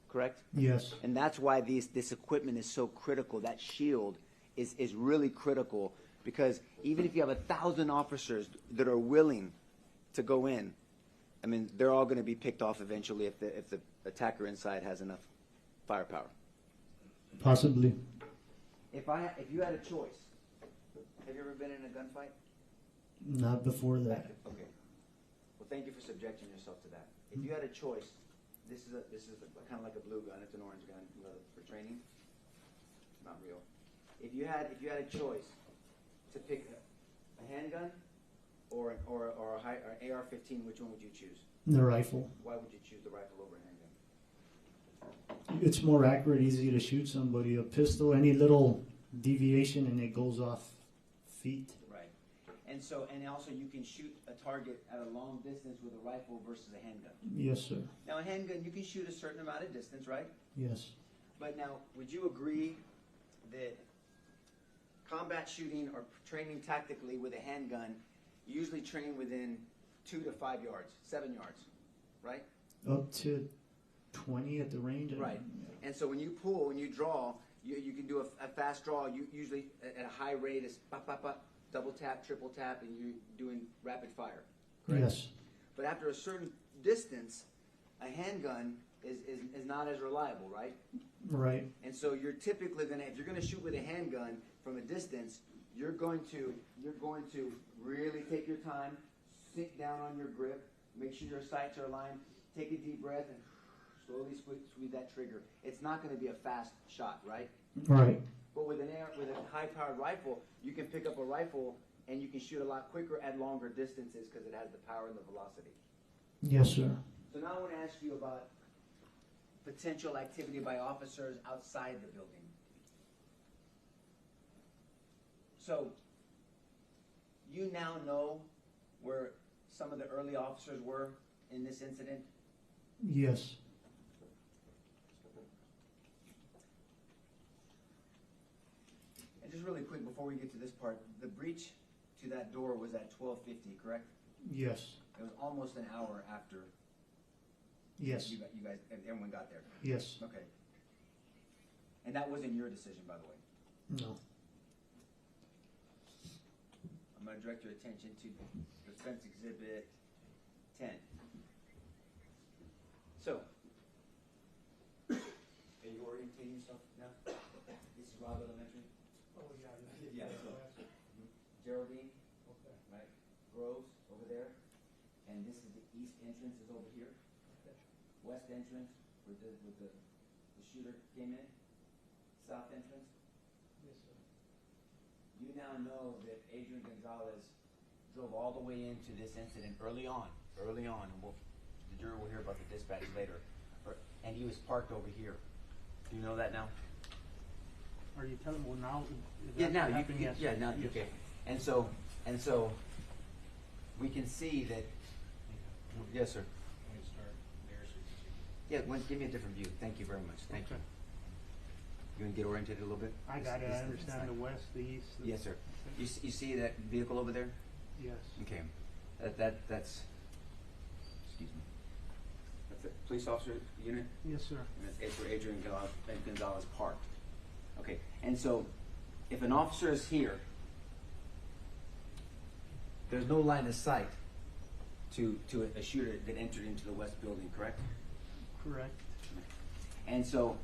correct? Yes. And that's why this equipment is so critical. That shield is really critical, because even if you have 1,000 officers that are willing to go in, I mean, they're all gonna be picked off eventually if the attacker inside has enough firepower. Possibly. If you had a choice, have you ever been in a gunfight? Not before that. Okay. Well, thank you for subjecting yourself to that. If you had a choice, this is kind of like a blue gun. It's an orange gun for training. Not real. If you had a choice to pick a handgun or an AR-15, which one would you choose? The rifle. Why would you choose the rifle over a handgun? It's more accurate, easy to shoot somebody. A pistol, any little deviation and it goes off feet. Right. And also you can shoot a target at a long distance with a rifle versus a handgun. Yes, sir. Now a handgun, you can shoot a certain amount of distance, right? Yes. But now, would you agree that combat shooting or training tactically with a handgun, you usually train within 2 to 5 yards, 7 yards, right? Up to 20 at the range. Right. And so when you pull, when you draw, you can do a fast draw. You usually at a high rate is pop, pop, pop, double tap, triple tap, and you're doing rapid fire. Correct? Yes. But after a certain distance, a handgun is not as reliable, right? Right. And so you're typically if you're gonna shoot with a handgun from a distance, you're going to really take your time, sink down on your grip, make sure your sights are aligned, take a deep breath, and slowly squeeze that trigger. It's not going to be a fast shot, right? Right. But with a high-powered rifle, you can pick up a rifle and you can shoot a lot quicker at longer distances because it has the power and the velocity. Yes, sir. So now I want to ask you about potential activity by officers outside the building. So you now know where some of the early officers were in this incident? Yes. And just really quick before we get to this part, the breach to that door was at 12:50, correct? Yes. It was almost an hour after Yes. you guys, everyone got there. Yes. Okay. And that wasn't your decision, by the way. No. I'm going to direct your attention to Defense Exhibit 10. So, are you orienting yourself now? This is Robb Elementary. Oh, yeah. Yeah. Geraldine, right? Groves over there, and this is the east entrance is over here. West entrance where the shooter came in. South entrance. Yes, sir. You now know that Adrian Gonzales drove all the way into this incident early on, and the jury will hear about the dispatch later. And he was parked over here. Do you know that now? Are you telling, well, now? Yeah, now you happened? can. Yes. Yeah, now Yes. okay. And so we can see that. Yes, sir. Yeah, give me a different view. Thank you very much. Thank you. You want to get oriented a little bit? I got it, I understand the west, the east. Yes, sir. You see that vehicle over there? Yes. Okay. That's. Excuse me. That's a police officer unit. Yes, sir. And it's where Adrian Gonzales parked. Okay. And so, if an officer is here, there's no line of sight to a shooter that entered into the west building, correct? Correct. And so,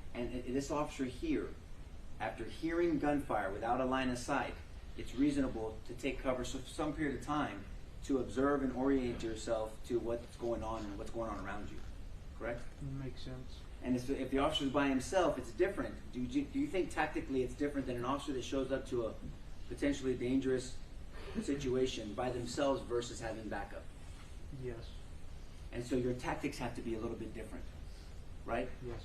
this officer here, after hearing gunfire without a line of sight, it's reasonable to take cover for some period of time to observe and orient yourself to what's going on and what's going on around you, correct? Makes sense. And if the officer's by himself, it's different. Do you think tactically it's different than an officer that shows up to a potentially dangerous situation by themselves versus having backup? Yes. And so your tactics have to be a little bit different, right? Yes.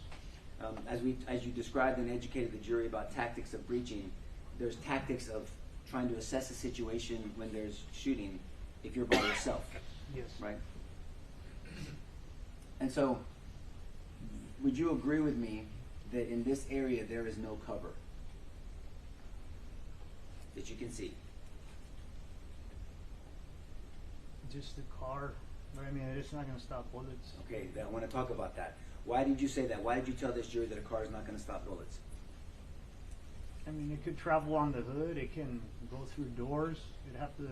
As you described and educated the jury about tactics of breaching, there's tactics of trying to assess a situation when there's shooting if you're by yourself, Yes. right? And so, would you agree with me that in this area there is no cover that you can see? Just the car But I mean, it's not gonna stop bullets. Okay, I want to talk about that. Why did you say that? Why did you tell this jury that a car is not going to stop bullets? I mean, it could travel on the hood, it can go through doors, it'd have to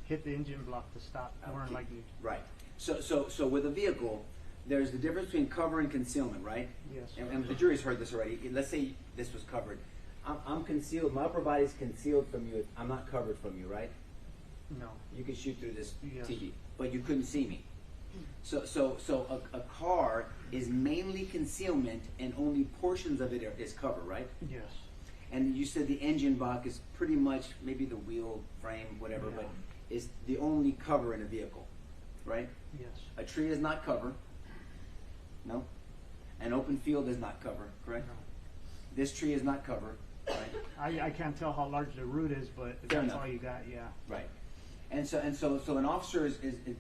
hit the engine block to stop, more than likely. Right. So with a vehicle, there's the difference between cover and concealment, right? Yes. And the jury's heard this already. Let's say this was covered. I'm concealed. My upper body's concealed from you. I'm not covered from you, right? No. You could shoot through this Yes. TV, but you couldn't see me. So a car is mainly concealment, and only portions of it is cover, right? Yes. And you said the engine block is pretty much maybe the wheel frame, whatever, Yeah. but is the only cover in a vehicle, right? Yes. A tree is not cover. No. An open field is not cover, correct? No. This tree is not cover, right? I can't tell how large the root is, but if Fair that's enough. all you got, yeah. Right. And so an officer is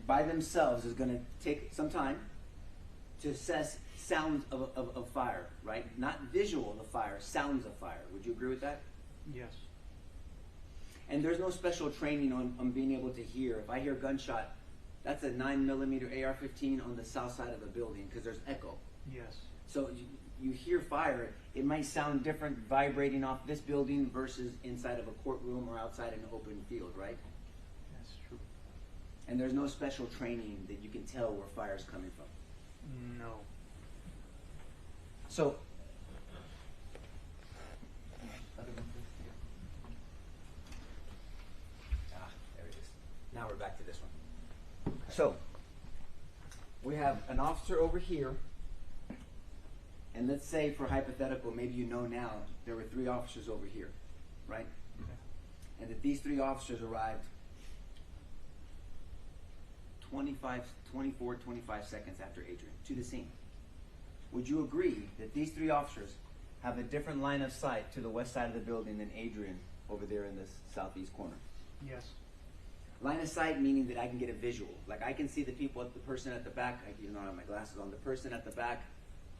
by themselves is going to take some time to assess sounds of fire, right? Not visual of fire, sounds of fire. Would you agree with that? Yes. And there's no special training on being able to hear. If I hear a gunshot, that's a 9mm AR-15 on the south side of a building because there's echo. Yes. So you hear fire, it might sound different vibrating off this building versus inside of a courtroom or outside in an open field, right? That's true. And there's no special training that you can tell where fire's coming from. No. So, there it is. Now we're back to this one. So, we have an officer over here, and let's say for hypothetical, maybe you know now, there were 3 officers over here, right? Okay. And that these 3 officers arrived 24, 25 seconds after Adrian to the scene. Would you agree that these 3 officers have a different line of sight to the west side of the building than Adrian over there in this southeast corner? Yes. Line of sight meaning that I can get a visual. Like I can see the person at the back, even though I have my glasses on, the person at the back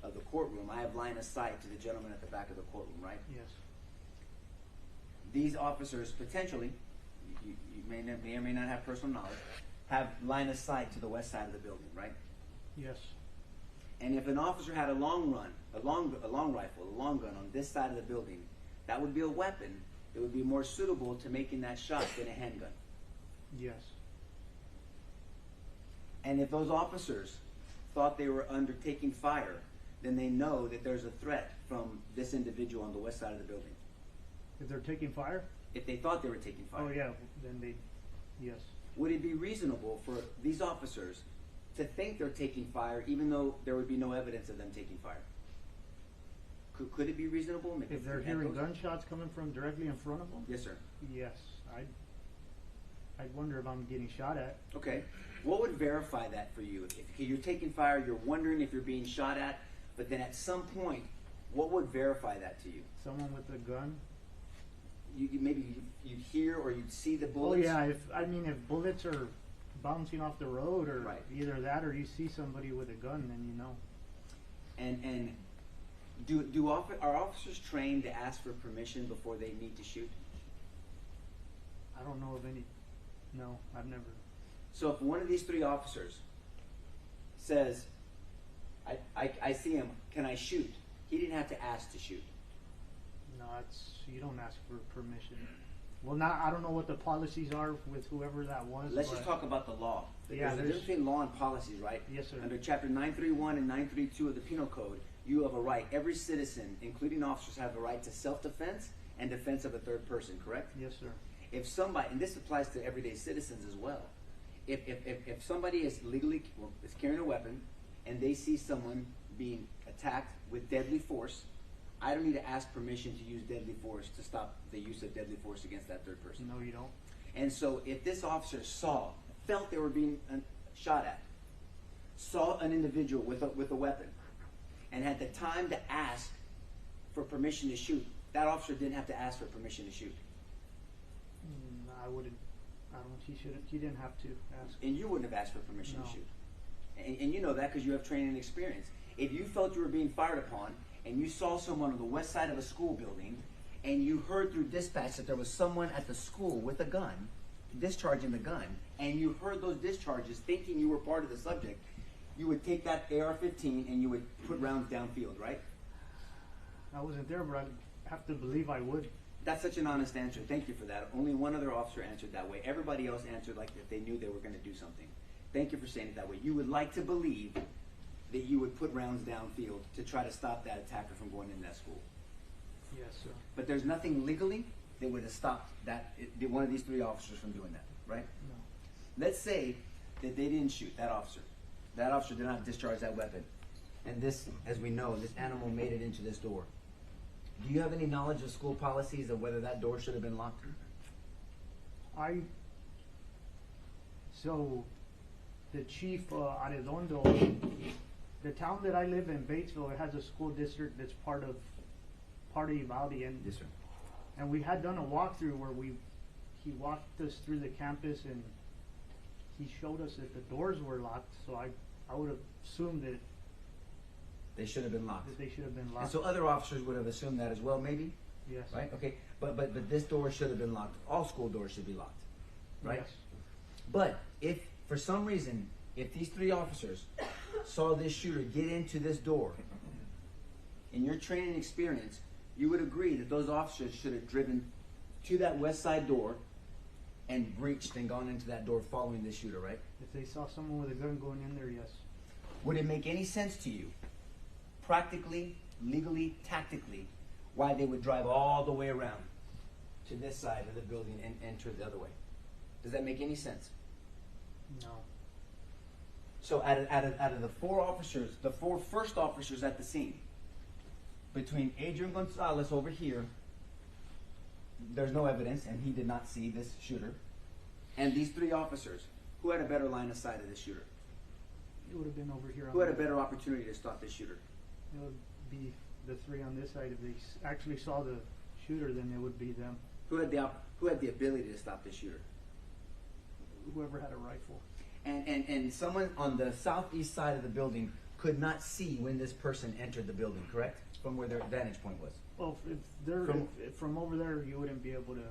of the courtroom, I have line of sight to the gentleman at the back of the courtroom, right? Yes. These officers potentially, you may or may not have personal knowledge, have line of sight to the west side of the building, right? Yes. And if an officer had a long rifle, a long gun on this side of the building, that would be a weapon that would be more suitable to making that shot than a handgun. Yes. And if those officers thought they were undertaking fire, then they know that there's a threat from this individual on the west side of the building. If they're taking fire? If they thought they were taking fire. Oh yeah, then they, yes. Would it be reasonable for these officers to think they're taking fire even though there would be no evidence of them taking fire? Could it be reasonable? Maybe If they're hearing gunshots coming from directly in front of them? Yes, sir. Yes. I'd wonder if I'm getting shot at. Okay. What would verify that for you? If you're taking fire, you're wondering if you're being shot at, but then at some point, what would verify that to you? Someone with a gun? Maybe you'd hear or you'd see the Oh bullets? yeah, if bullets are bouncing off the road or Right. either that or you see somebody with a gun, then you know. And are officers trained to ask for permission before they need to shoot? I don't know of any. No, I've never. So if one of these 3 officers says, I see him, can I shoot? He didn't have to ask to shoot. No, you don't ask for permission. Well, I don't know what the policies are with whoever that was. Let's just talk about the law. Yeah, There's a difference between law and policies, right? Yes, sir. Under Chapter 931 and 932 of the Penal Code, you have a right, every citizen, including officers, have a right to self-defense and defense of a third person, correct? Yes, sir. If somebody, and this applies to everyday citizens as well, if somebody is is carrying a weapon and they see someone being attacked with deadly force, I don't need to ask permission to use deadly force to stop the use of deadly force against that third person. No, you don't. And so if this officer felt they were being shot at, saw an individual with a weapon, and had the time to ask for permission to shoot, that officer didn't have to ask for permission to shoot. I wouldn't. He didn't have to ask. And you wouldn't have asked for permission No. to shoot. And you know that because you have training and experience. If you felt you were being fired upon and you saw someone on the west side of a school building and you heard through dispatch that there was someone at the school with a gun, discharging the gun, and you heard those discharges thinking you were part of the subject, you would take that AR-15 and you would put rounds downfield, right? I wasn't there, but I have to believe I would. That's such an honest answer. Thank you for that. Only one other officer answered that way. Everybody else answered like if they knew they were going to do something. Thank you for saying it that way. You would like to believe that you would put rounds downfield to try to stop that attacker from going in that school. Yes, sir. But there's nothing legally that would have stopped one of these three officers from doing that, right? No. Let's say that they didn't shoot that officer. That officer did not discharge that weapon. And this, as we know, this animal made it into this door. Do you have any knowledge of school policies of whether that door should have been locked? So the chief, Arredondo, the town that I live in, Batesville, it has a school district that's part of Uvalde, and Yes, sir. and we had done a walkthrough where he walked us through the campus and he showed us that the doors were locked. So I would have assumed that They should have been locked. they should have been And locked. so other officers would have assumed that as well, maybe? Yes. Right? Okay. But this door should have been locked. All school doors should be locked. Right? Yes. But if, for some reason, if these three officers saw this shooter get into this door, in your training experience, you would agree that those officers should have driven to that west side door and breached and gone into that door following this shooter, right? If they saw someone with a gun going in there, yes. Would it make any sense to you, practically, legally, tactically, why they would drive all the way around to this side of the building and enter the other way? Does that make any sense? No. So out of the four officers, the four first officers at the scene, between Adrian Gonzales over here, there's no evidence, and he did not see this shooter, and these three officers, who had a better line of sight of this shooter? It would have been over here. Who had a better opportunity to stop this shooter? It would be the three on this side. If they actually saw the shooter, then it would be them. Who had the ability to stop this shooter? Whoever had a rifle. And someone on the southeast side of the building could not see when this person entered the building, correct? From where their vantage point was. Well, if they're if from over there, you wouldn't be able to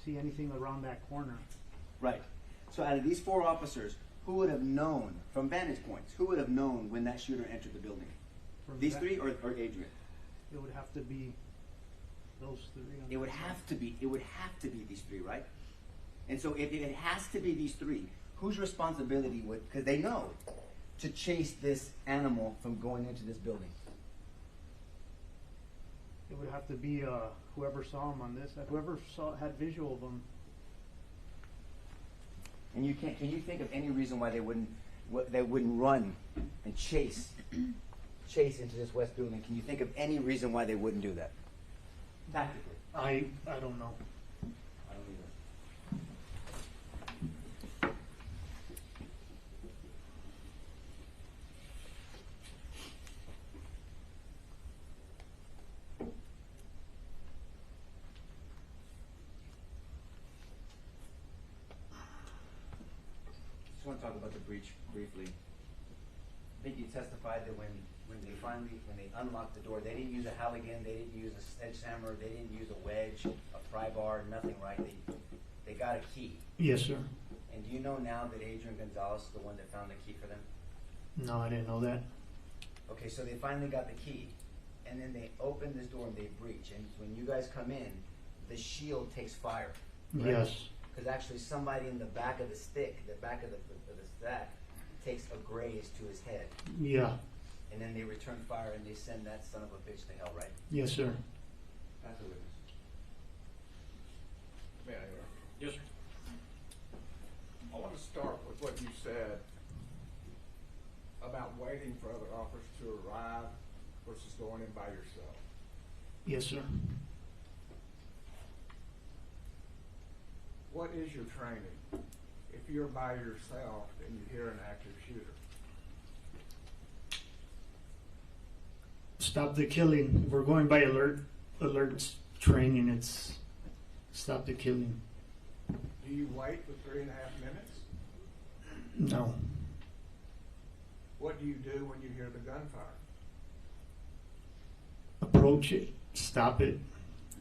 see anything around that corner. Right. So out of these four officers, who would have known, from vantage points, who would have known when that shooter entered the building? From These that- three or Adrian? It would have to be those three. on It would that have side. to be. It would have to be these three, right? And so if it has to be these three, whose responsibility would, because they know, to chase this animal from going into this building? It would have to be whoever saw him on this. Whoever had visual of him. And you can't. Can you think of any reason why they wouldn't run and chase into this west building? Can you think of any reason why they wouldn't do that? Tactically. I don't know. I don't either. Just want to talk about the breach briefly. I think you testified that when they unlocked the door, they didn't use a Halligan, they didn't use a sledgehammer, they didn't use a wedge, a pry bar, nothing, right? They got a key. Yes, sir. And do you know now that Adrian Gonzales is the one that found the key for them? No, I didn't know that. Okay, so they finally got the key, and then they open this door and they breach. And when you guys come in, the shield takes fire. Right? Yes. Because actually somebody in the back of the stick, the back of the stack, takes a graze to his head. Yeah. And then they return fire and they send that son of a bitch to hell, right? Yes, sir. That's a witness. May I interrupt? Yes, sir. I want to start with what you said about waiting for other officers to arrive versus going in by yourself. Yes, sir. What is your training if you're by yourself and you hear an active shooter? Stop the killing. We're going by alerts training. It's stop the killing. Do you wait for 3.5 minutes? No. What do you do when you hear the gunfire? Approach it. Stop it.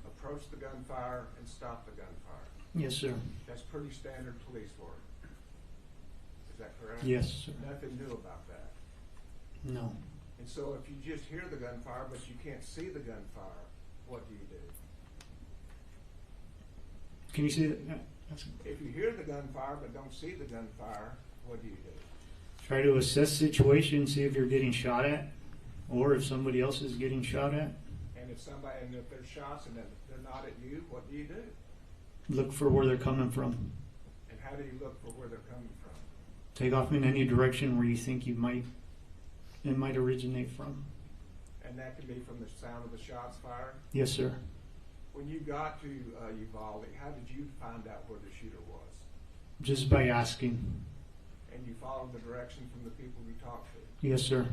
Approach the gunfire and stop the gunfire. Yes, sir. That's pretty standard police work. Is that correct? Yes, sir. Nothing new about that. No. And so if you just hear the gunfire, but you can't see the gunfire, what do you do? Can you see that? Yeah, that's- If you hear the gunfire but don't see the gunfire, what do you do? Try to assess situation, see if you're getting shot at, or if somebody else is getting shot at. And if there's shots and they're not at you, what do you do? Look for where they're coming from. And how do you look for where they're coming from? Take off in any direction where you think it might originate from. And that can be from the sound of the shots fired. Yes, sir. When you got to Uvalde, how did you find out where the shooter was? Just by asking. And you followed the direction from the people you talked to? Yes, sir.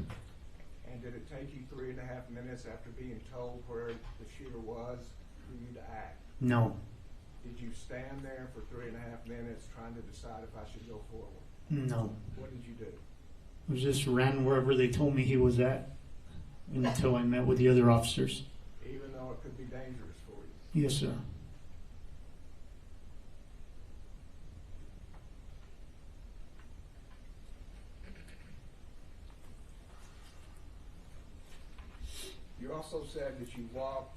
And did it take you 3.5 minutes after being told where the shooter was for you to act? No. Did you stand there for 3.5 minutes trying to decide if I should go forward? No. What did you do? I just ran wherever they told me he was at until I met with the other officers. Even though it could be dangerous for you? Yes, sir. You also said that you walked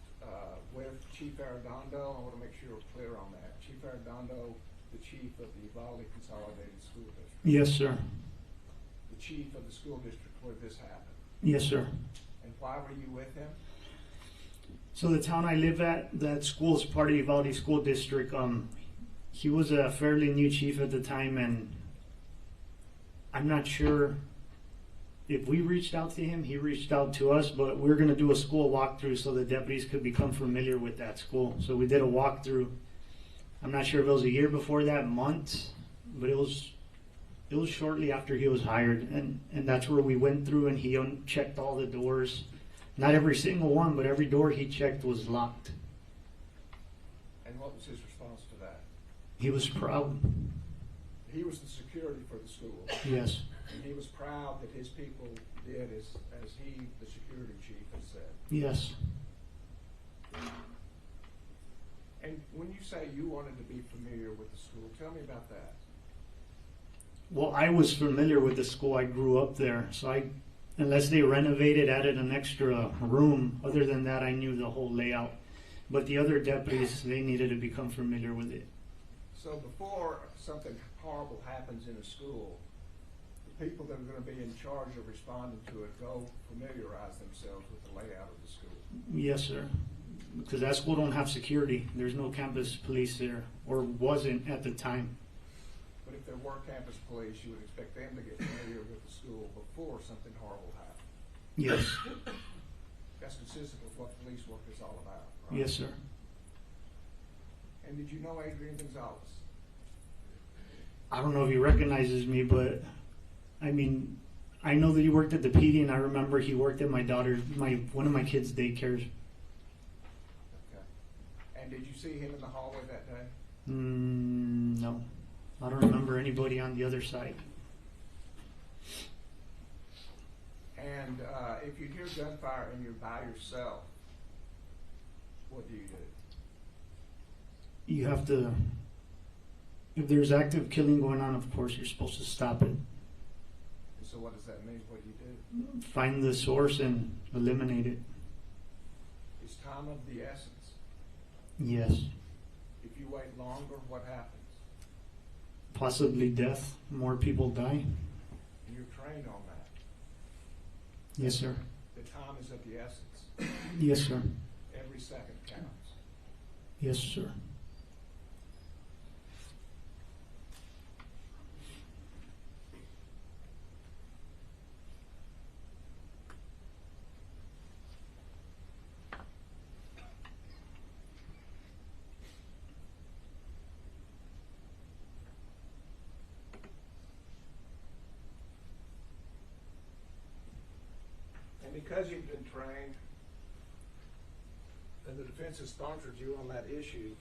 with Chief Arredondo. I want to make sure we're clear on that. Chief Arredondo, the chief of the Uvalde Consolidated School District. Yes, sir. The chief of the school district where this happened. Yes, sir. And why were you with him? So the town I live at, that school is part of Uvalde School District. He was a fairly new chief at the time, and I'm not sure if we reached out to him, he reached out to us, but we were going to do a school walkthrough so the deputies could become familiar with that school. So we did a walkthrough. I'm not sure if it was a year before that, months, but it was shortly after he was hired, and that's where we went through, and he checked all the doors. Not every single one, but every door he checked was locked. And what was his response to that? He was proud. He was the security for the school. Yes. And he was proud that his people did as he, the security chief, had said. Yes. And when you say you wanted to be familiar with the school, tell me about that. Well, I was familiar with the school. I grew up there, so unless they renovated, added an extra room, other than that, I knew the whole layout. But the other deputies, they needed to become familiar with it. So before something horrible happens in a school, the people that are going to be in charge of responding to it go familiarize themselves with the layout of the school. Yes, sir. Because that school don't have security. There's no campus police there, or wasn't at the time. But if there were campus police, you would expect them to get familiar with the school before something horrible happened. Yes. That's consistent with what police work is all about, right? Yes, sir. And did you know Adrian Gonzales? I don't know if he recognizes me, but I mean, I know that he worked at the PD, and I remember he worked at one of my kids' daycares. Okay. And did you see him in the hallway that day? No, I don't remember anybody on the other side. And if you hear gunfire and you're by yourself, what do? You have to, if there's active killing going on, of course, you're supposed to stop it. And so what does that mean? What do you do? Find the source and eliminate it. Is time of the essence? Yes. If you wait longer, what happens? Possibly death. More people die. And you're trained on that. Yes, sir. The time is of the essence. Yes, sir. Every second counts. Yes, sir. And because you've been trained, and the defense has sponsored you on that issue,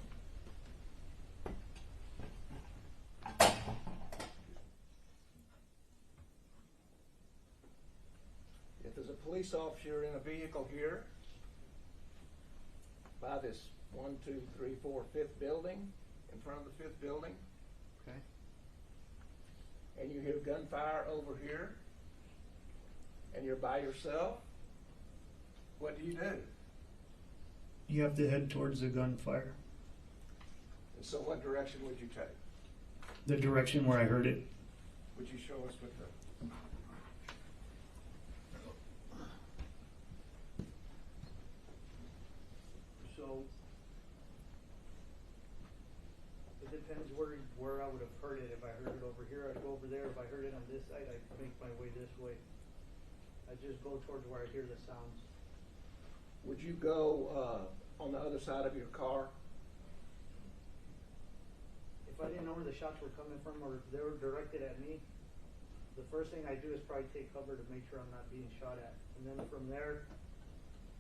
if there's a police officer in a vehicle here, by this 1, 2, 3, 4, 5th building, in front of the 5th building, Okay. and you hear gunfire over here, and you're by yourself, what do? You have to head towards the gunfire. And so what direction would you take? The direction where I heard it. Would you show us with the... So it depends where I would have heard it. If I heard it over here, I'd go over there. If I heard it on this side, I'd make my way this way. I just go towards where I hear the sounds. Would you go on the other side of your car? If I didn't know where the shots were coming from or if they were directed at me, the first thing I do is probably take cover to make sure I'm not being shot at. And then from there,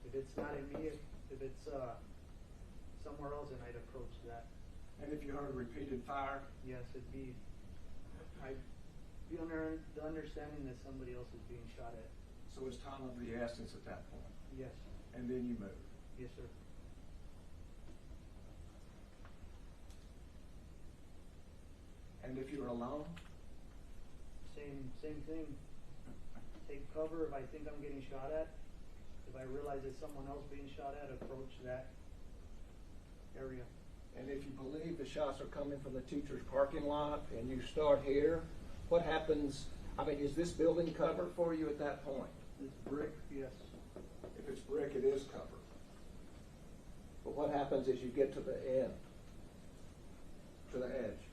if it's not at me, if it's somewhere else, then I'd approach that. And if you heard a repeated fire? Yes, I'd be under the understanding that somebody else is being shot at. So it's time of the essence at that point. Yes, And then you move. yes, sir. And if you're alone? Same thing. Take cover if I think I'm getting shot at. If I realize it's someone else being shot at, approach that area. And if you believe the shots are coming from the teacher's parking lot and you start here, what happens? I mean, is this building covered for you at that point? It's brick, yes. If it's brick, it is covered. But what happens as you get to the end, to the edge?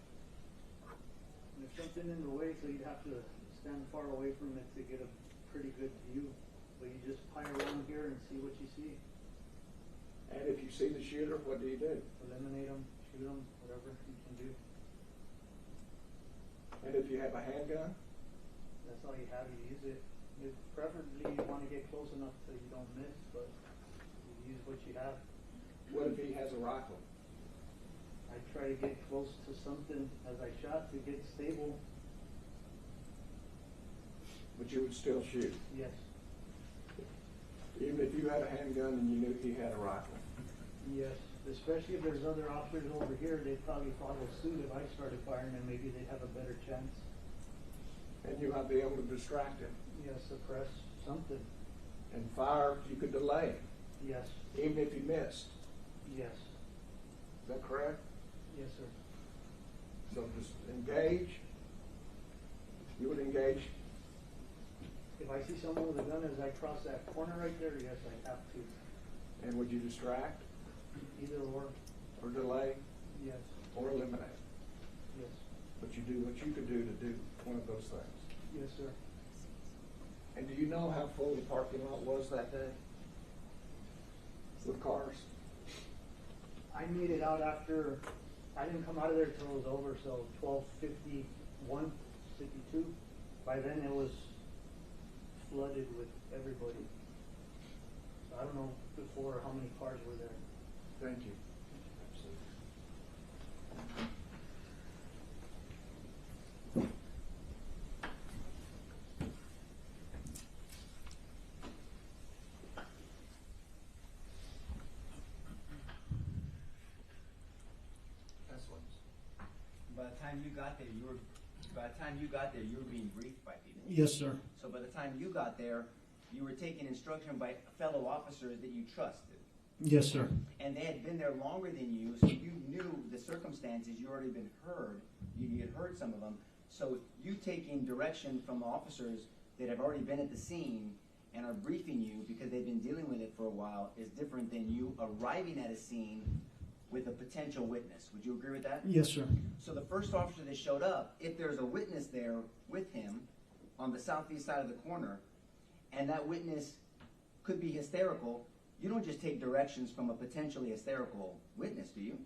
There's something in the way, so you'd have to stand far away from it to get a pretty good view. But you just pine around here and see what you see. And if you see the shooter, what do you do? Eliminate them, shoot them, whatever you can do. And if you have a handgun? That's all you have, you use it. Preferably you want to get close enough so you don't miss, but you use what you have. What if he has a rifle? I try to get close to something as I shot to get stable. But you would still shoot, Yes, even if you had a handgun and you knew he had a rifle. yes. Especially if there's other officers over here, they'd probably follow suit if I started firing, and maybe they'd have a better chance. And you might be able to distract him. Yes, suppress something. And fire, you could delay, Yes, even if you missed. yes, Is that correct? yes, sir. So just engage. You would engage. If I see someone with a gun as I cross that corner right there, yes, I have to. And would you distract Either or delay yes, or eliminate? yes, But you do what you could do to do one of those things. yes, sir. And do you know how full the parking lot was that day? With cars? I made it out after, I didn't come out of there till it was over, so 12:51, 52. By then it was flooded with everybody. So I don't know before how many cars were there. Thank you. That's what. By the time you got there, you were being briefed by people. Yes, sir. So by the time you got there, you were taking instruction by fellow officers that you trusted. Yes, sir. And they had been there longer than you, so you knew the circumstances, you already been heard, you had heard some of them. So you taking direction from officers that have already been at the scene and are briefing you because they've been dealing with it for a while is different than you arriving at a scene with a potential witness. Would you agree with that? Yes, sir. So the first officer that showed up, if there's a witness there with him on the southeast side of the corner, and that witness could be hysterical, you don't just take directions from a potentially hysterical witness, do you?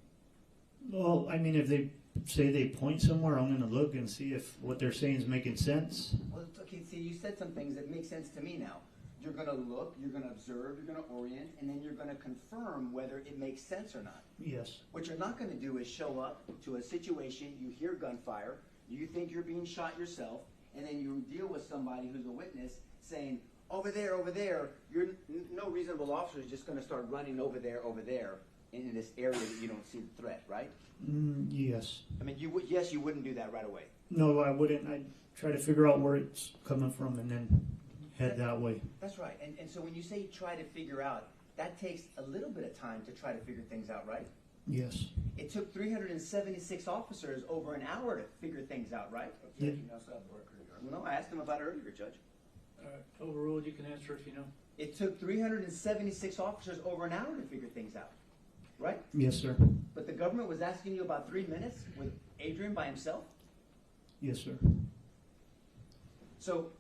Well, I mean, if they say they point somewhere, I'm going to look and see if what they're saying is making sense. Well, it's okay, see, you said some things that make sense to me now. You're going to look, you're going to observe, you're going to orient, and then you're going to confirm whether it makes sense or not. Yes. What you're not going to do is show up to a situation, you hear gunfire, you think you're being shot yourself, and then you deal with somebody who's a witness saying, over there, no reasonable officer is just going to start running over there, in this area that you don't see the threat, right? Yes. I mean, you would, yes, you wouldn't do that right away. No, I wouldn't. I'd try to figure out where it's coming from and then head that way. That's right. And so when you say try to figure out, that takes a little bit of time to try to figure things out, right? Yes. It took 376 officers over an hour to figure things out, right? Objection outside the record, Your Honor. Well, no, I asked him about it earlier, Judge. Overruled, you can answer if you know. It took 376 officers over an hour to figure things out, right? Yes, sir. But the government was asking you about 3 minutes with Adrian by himself? Yes, sir. So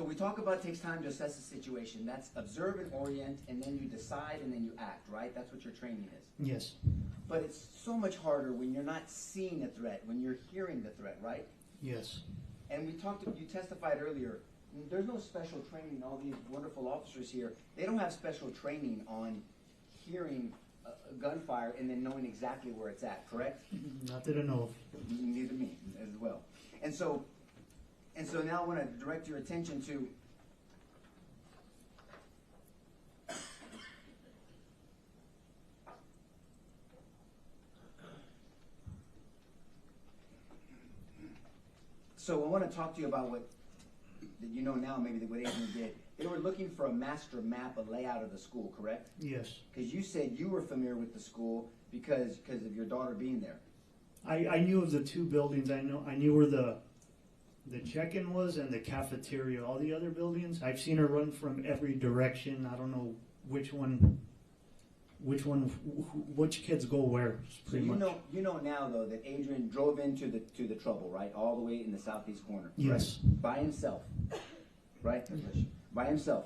we talk about takes time to assess the situation. That's observe and orient, and then you decide, and then you act, right? That's what your training is. Yes. But it's so much harder when you're not seeing a threat, when you're hearing the threat, right? Yes. And you testified earlier, there's no special training. All these wonderful officers here, they don't have special training on hearing a gunfire and then knowing exactly where it's at, correct? Not that I know of. Neither me as well. And so now I want to direct your attention to So I want to talk to you about what that you know now, maybe what Adrian did. They were looking for a master map, a layout of the school, correct? Yes. Because you said you were familiar with the school because of your daughter being there. I knew of the two buildings. I knew where the check-in was and the cafeteria. All the other buildings, I've seen her run from every direction. I don't know which kids go where. So Pretty much. you know now though that Adrian drove into the trouble, right? All the way in the southeast corner. Yes. Right? By himself. Right? By himself.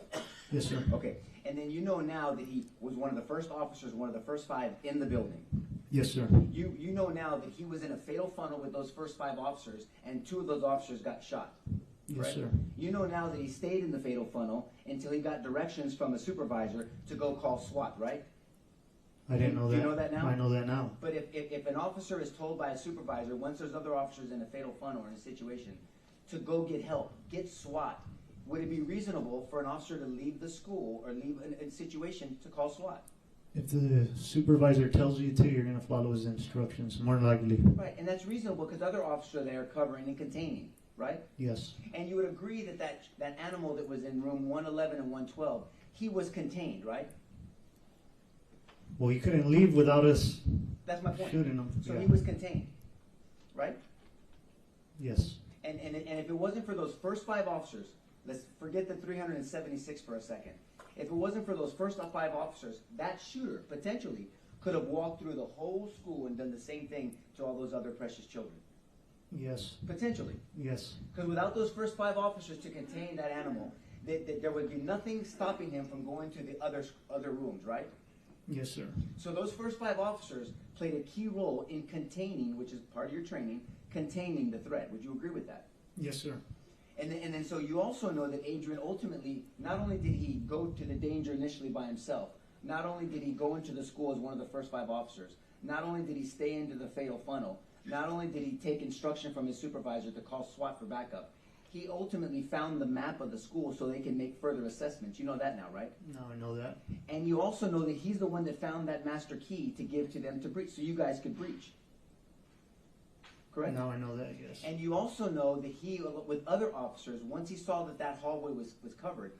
Yes, sir. Okay. And then you know now that he was one of the first officers, one of the first 5 in the building. Yes, sir. You know now that he was in a fatal funnel with those first 5 officers, and 2 of those officers got shot. Yes, Right? sir. You know now that he stayed in the fatal funnel until he got directions from a supervisor to go call SWAT, right? I didn't know that. You know that now? I know that now. But if an officer is told by a supervisor, once there's other officers in a fatal funnel or in a situation, to go get help, get SWAT, would it be reasonable for an officer to leave the school or leave a situation to call SWAT? If the supervisor tells you to, you're going to follow his instructions, more than likely. Right, and that's reasonable because other officers are there covering and containing, right? Yes. And you would agree that animal that was in room 111 and 112, he was contained, right? Well, he couldn't leave without us That's my point. shooting him. So Yeah. he was contained, right? Yes. And if it wasn't for those first 5 officers, let's forget the 376 for a second. If it wasn't for those first 5 officers, that shooter potentially could have walked through the whole school and done the same thing to all those other precious children. Yes. Potentially. Yes. Because without those first 5 officers to contain that animal, there would be nothing stopping him from going to the other rooms, right? Yes, sir. So those first 5 officers played a key role in containing, which is part of your training, containing the threat. Would you agree with that? Yes, sir. And then so you also know that Adrian ultimately, not only did he go to the danger initially by himself, not only did he go into the school as one of the first 5 officers, not only did he stay into the fatal funnel, not only did he take instruction from his supervisor to call SWAT for backup, he ultimately found the map of the school so they can make further assessments. You know that now, right? Now I know that. And you also know that he's the one that found that master key to give to them to breach, so you guys could breach. Correct? Now I know that, yes. And you also know that he, with other officers, once he saw that hallway was covered,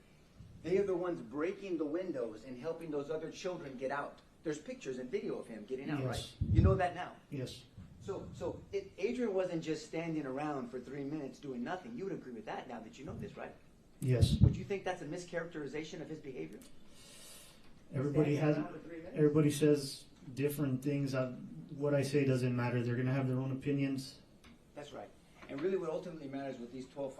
they are the ones breaking the windows and helping those other children get out. There's pictures and video of him getting out, Yes. right? You know that now. Yes. So Adrian wasn't just standing around for 3 minutes doing nothing. You would agree with that now that you know this, right? Yes. Would you think that's a mischaracterization of his behavior? Everybody has. Standing around for 3 minutes? Everybody says different things. What I say doesn't matter. They're going to have their own opinions. That's right. And really what ultimately matters what these 12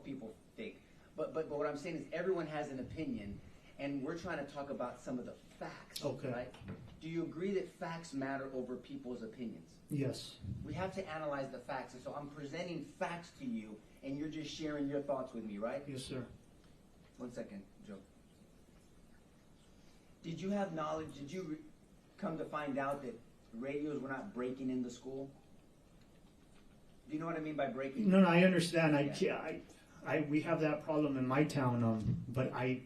people think. But what I'm saying is everyone has an opinion, and we're trying to talk about some of the facts, Okay. right? Do you agree that facts matter over people's opinions? Yes. We have to analyze the facts, and so I'm presenting facts to you, and you're just sharing your thoughts with me, right? Yes, sir. 1 second, Joe. Did you have knowledge, did you come to find out that radios were not breaking in the school? Do you know what I mean by breaking? No, I understand. Yeah. We have that problem in my town. But I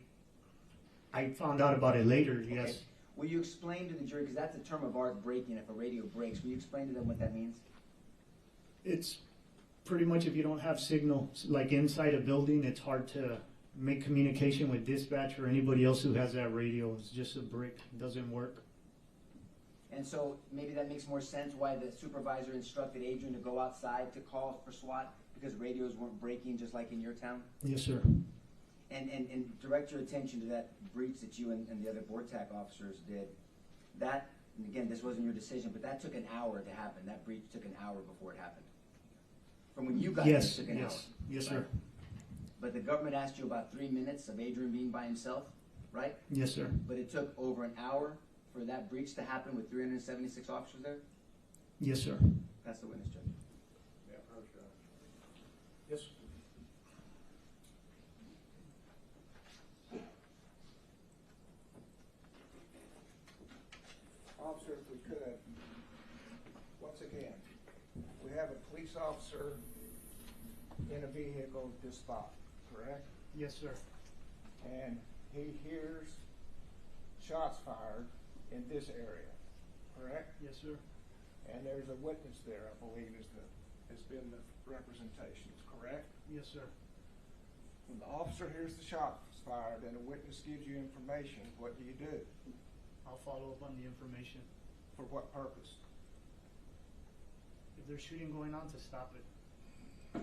found out about it later. Yes. Okay. Will you explain to the jury, because that's a term of art, breaking, if a radio breaks, will you explain to them what that means? It's pretty much if you don't have signal, like inside a building, it's hard to make communication with dispatch or anybody else who has that radio. It's just a brick, it doesn't work. And so maybe that makes more sense why the supervisor instructed Adrian to go outside to call for SWAT, because radios weren't breaking just like in your town? Yes, sir. And direct your attention to that breach that you and the other board TAC officers did. That, and again, this wasn't your decision, but that took an hour to happen. That breach took an hour before it happened. From when you got there, it Yes, took an hour. yes, yes, sir. Right? But the government asked you about 3 minutes of Adrian being by himself, right? Yes, sir. But it took over an hour for that breach to happen with 376 officers there? Yes, sir. That's the witness, Judge. Yeah, okay. Yes. Officer, if we could, once again, we have a police officer in a vehicle at this spot, correct? Yes, sir. And he hears shots fired in this area, correct? Yes, sir. And there's a witness there, I believe, has been the representations, correct? Yes, sir. When the officer hears the shots fired and a witness gives you information, what do you do? I'll follow up on the information. For what purpose? If there's shooting going on, to stop it.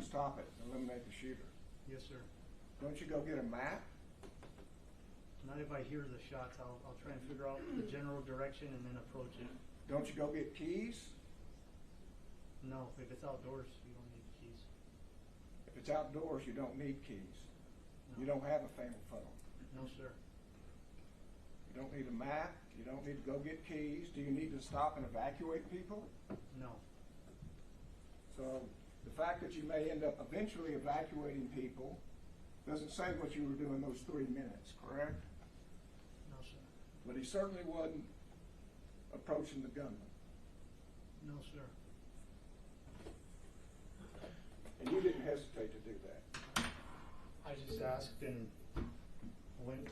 Stop it, eliminate the shooter. Yes, sir. Don't you go get a map? Not if I hear the shots. I'll try and figure out the general direction and then approach it. Don't you go get keys? No, if it's outdoors, you don't need keys. If it's outdoors, you don't need keys. No. You don't have a family phone. No, sir. You don't need a map. You don't need to go get keys. Do you need to stop and evacuate people? No. So the fact that you may end up eventually evacuating people doesn't say what you were doing those 3 minutes, correct? No, sir. But he certainly wasn't approaching the gunman. No, sir. And you didn't hesitate to do that. I just asked and went.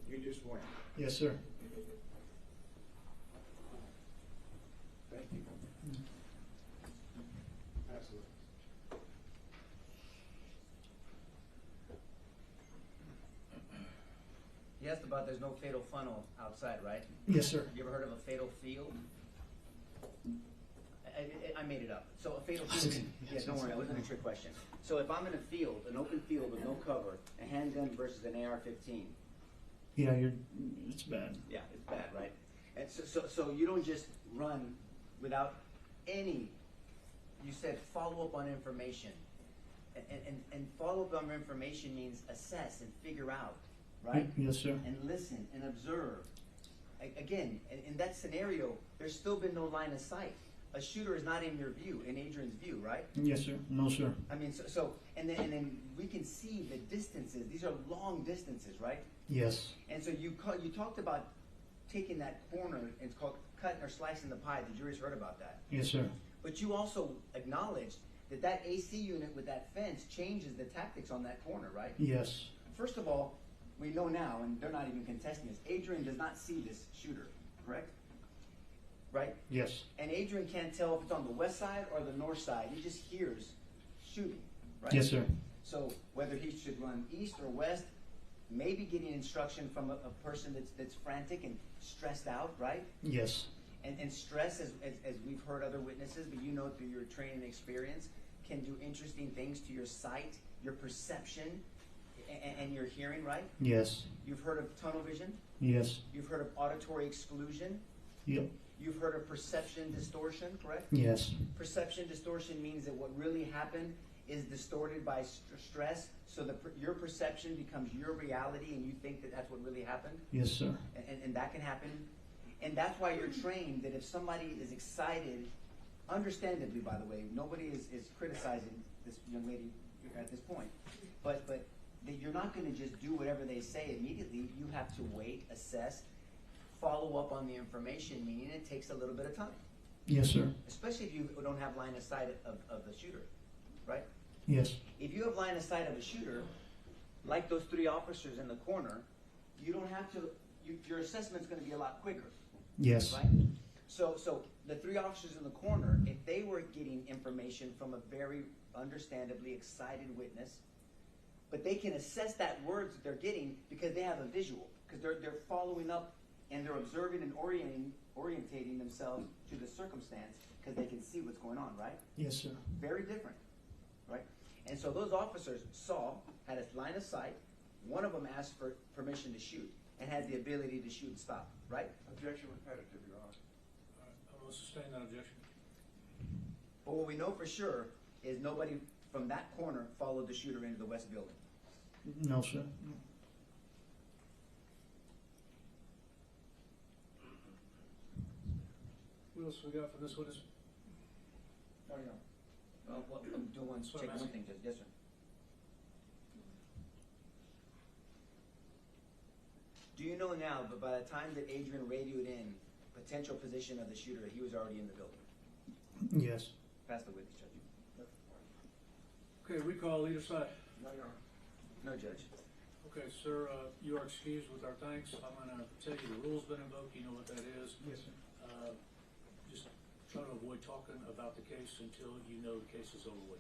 You just went. Yes, sir. Thank you. Absolutely. You asked about there's no fatal funnel outside, right? Yes, sir. You ever heard of a fatal field? I made it up. So a fatal field, yeah, don't worry, it wasn't a trick question. So if I'm in a field, an open field with no cover, a handgun versus an AR-15, Yeah, it's bad. yeah, it's bad, right? And so you don't just run without any, you said follow up on information. And follow up on information means assess and figure out, right? Yes, sir. And listen and observe. Again, in that scenario, there's still been no line of sight. A shooter is not in your view, in Adrian's view, right? Yes, sir. No, sir. I mean, and then we can see the distances. These are long distances, right? Yes. And so you talked about taking that corner. It's called cutting or slicing the pie. The jury's heard about that. Yes, sir. But you also acknowledged that AC unit with that fence changes the tactics on that corner, right? Yes. First of all, we know now, and they're not even contesting this, Adrian does not see this shooter, correct? Right? Yes. And Adrian can't tell if it's on the west side or the north side. He just hears shooting, right? Yes, sir. So whether he should run east or west, maybe getting instruction from a person that's frantic and stressed out, right? Yes. And stress, as we've heard other witnesses, but you know through your training experience, can do interesting things to your sight, your perception, and your hearing, right? Yes. You've heard of tunnel vision. Yes. You've heard of auditory exclusion. Yep. You've heard of perception distortion, correct? Yes. Perception distortion means that what really happened is distorted by stress, so your perception becomes your reality, and you think that that's what really happened. Yes, sir. And that can happen. And that's why you're trained that if somebody is excited, understandably, by the way, nobody is criticizing this young lady at this point, but that you're not going to just do whatever they say immediately. You have to wait, assess, follow up on the information, meaning it takes a little bit of time. Yes, sir. Especially if you don't have line of sight of the shooter, right? Yes. If you have line of sight of a shooter, like those 3 officers in the corner, you don't have to your assessment's gonna be a lot quicker, Yes. right? So the three officers in the corner, if they were getting information from a very understandably excited witness, but they can assess that words that they're getting because they have a visual, because they're following up and they're observing and orientating themselves to the circumstance because they can see what's going on, right? Yes, sir. Very different, right? And so those officers had a line of sight. One of them asked for permission to shoot and had the ability to shoot and stop, right? Objection repetitive, Your Honor. I will sustain that objection. But what we know for sure is nobody from that corner followed the shooter into the west building. No, sir. What else we got from this witness? No, Your Honor. Well, do one, That's what check I'm one asking. thing, Judge. Yes, sir. Do you know now, but by the time that Adrian radioed in potential position of the shooter, he was already in the building? Yes. Pass the witness, Judge. Okay, recall either side. No, Your Honor. No, Judge. Okay, sir, you are excused with our thanks. I'm gonna tell you the rule's been invoked, you know what that is. Yes, sir. Just try to avoid talking about the case until you know the case is over with.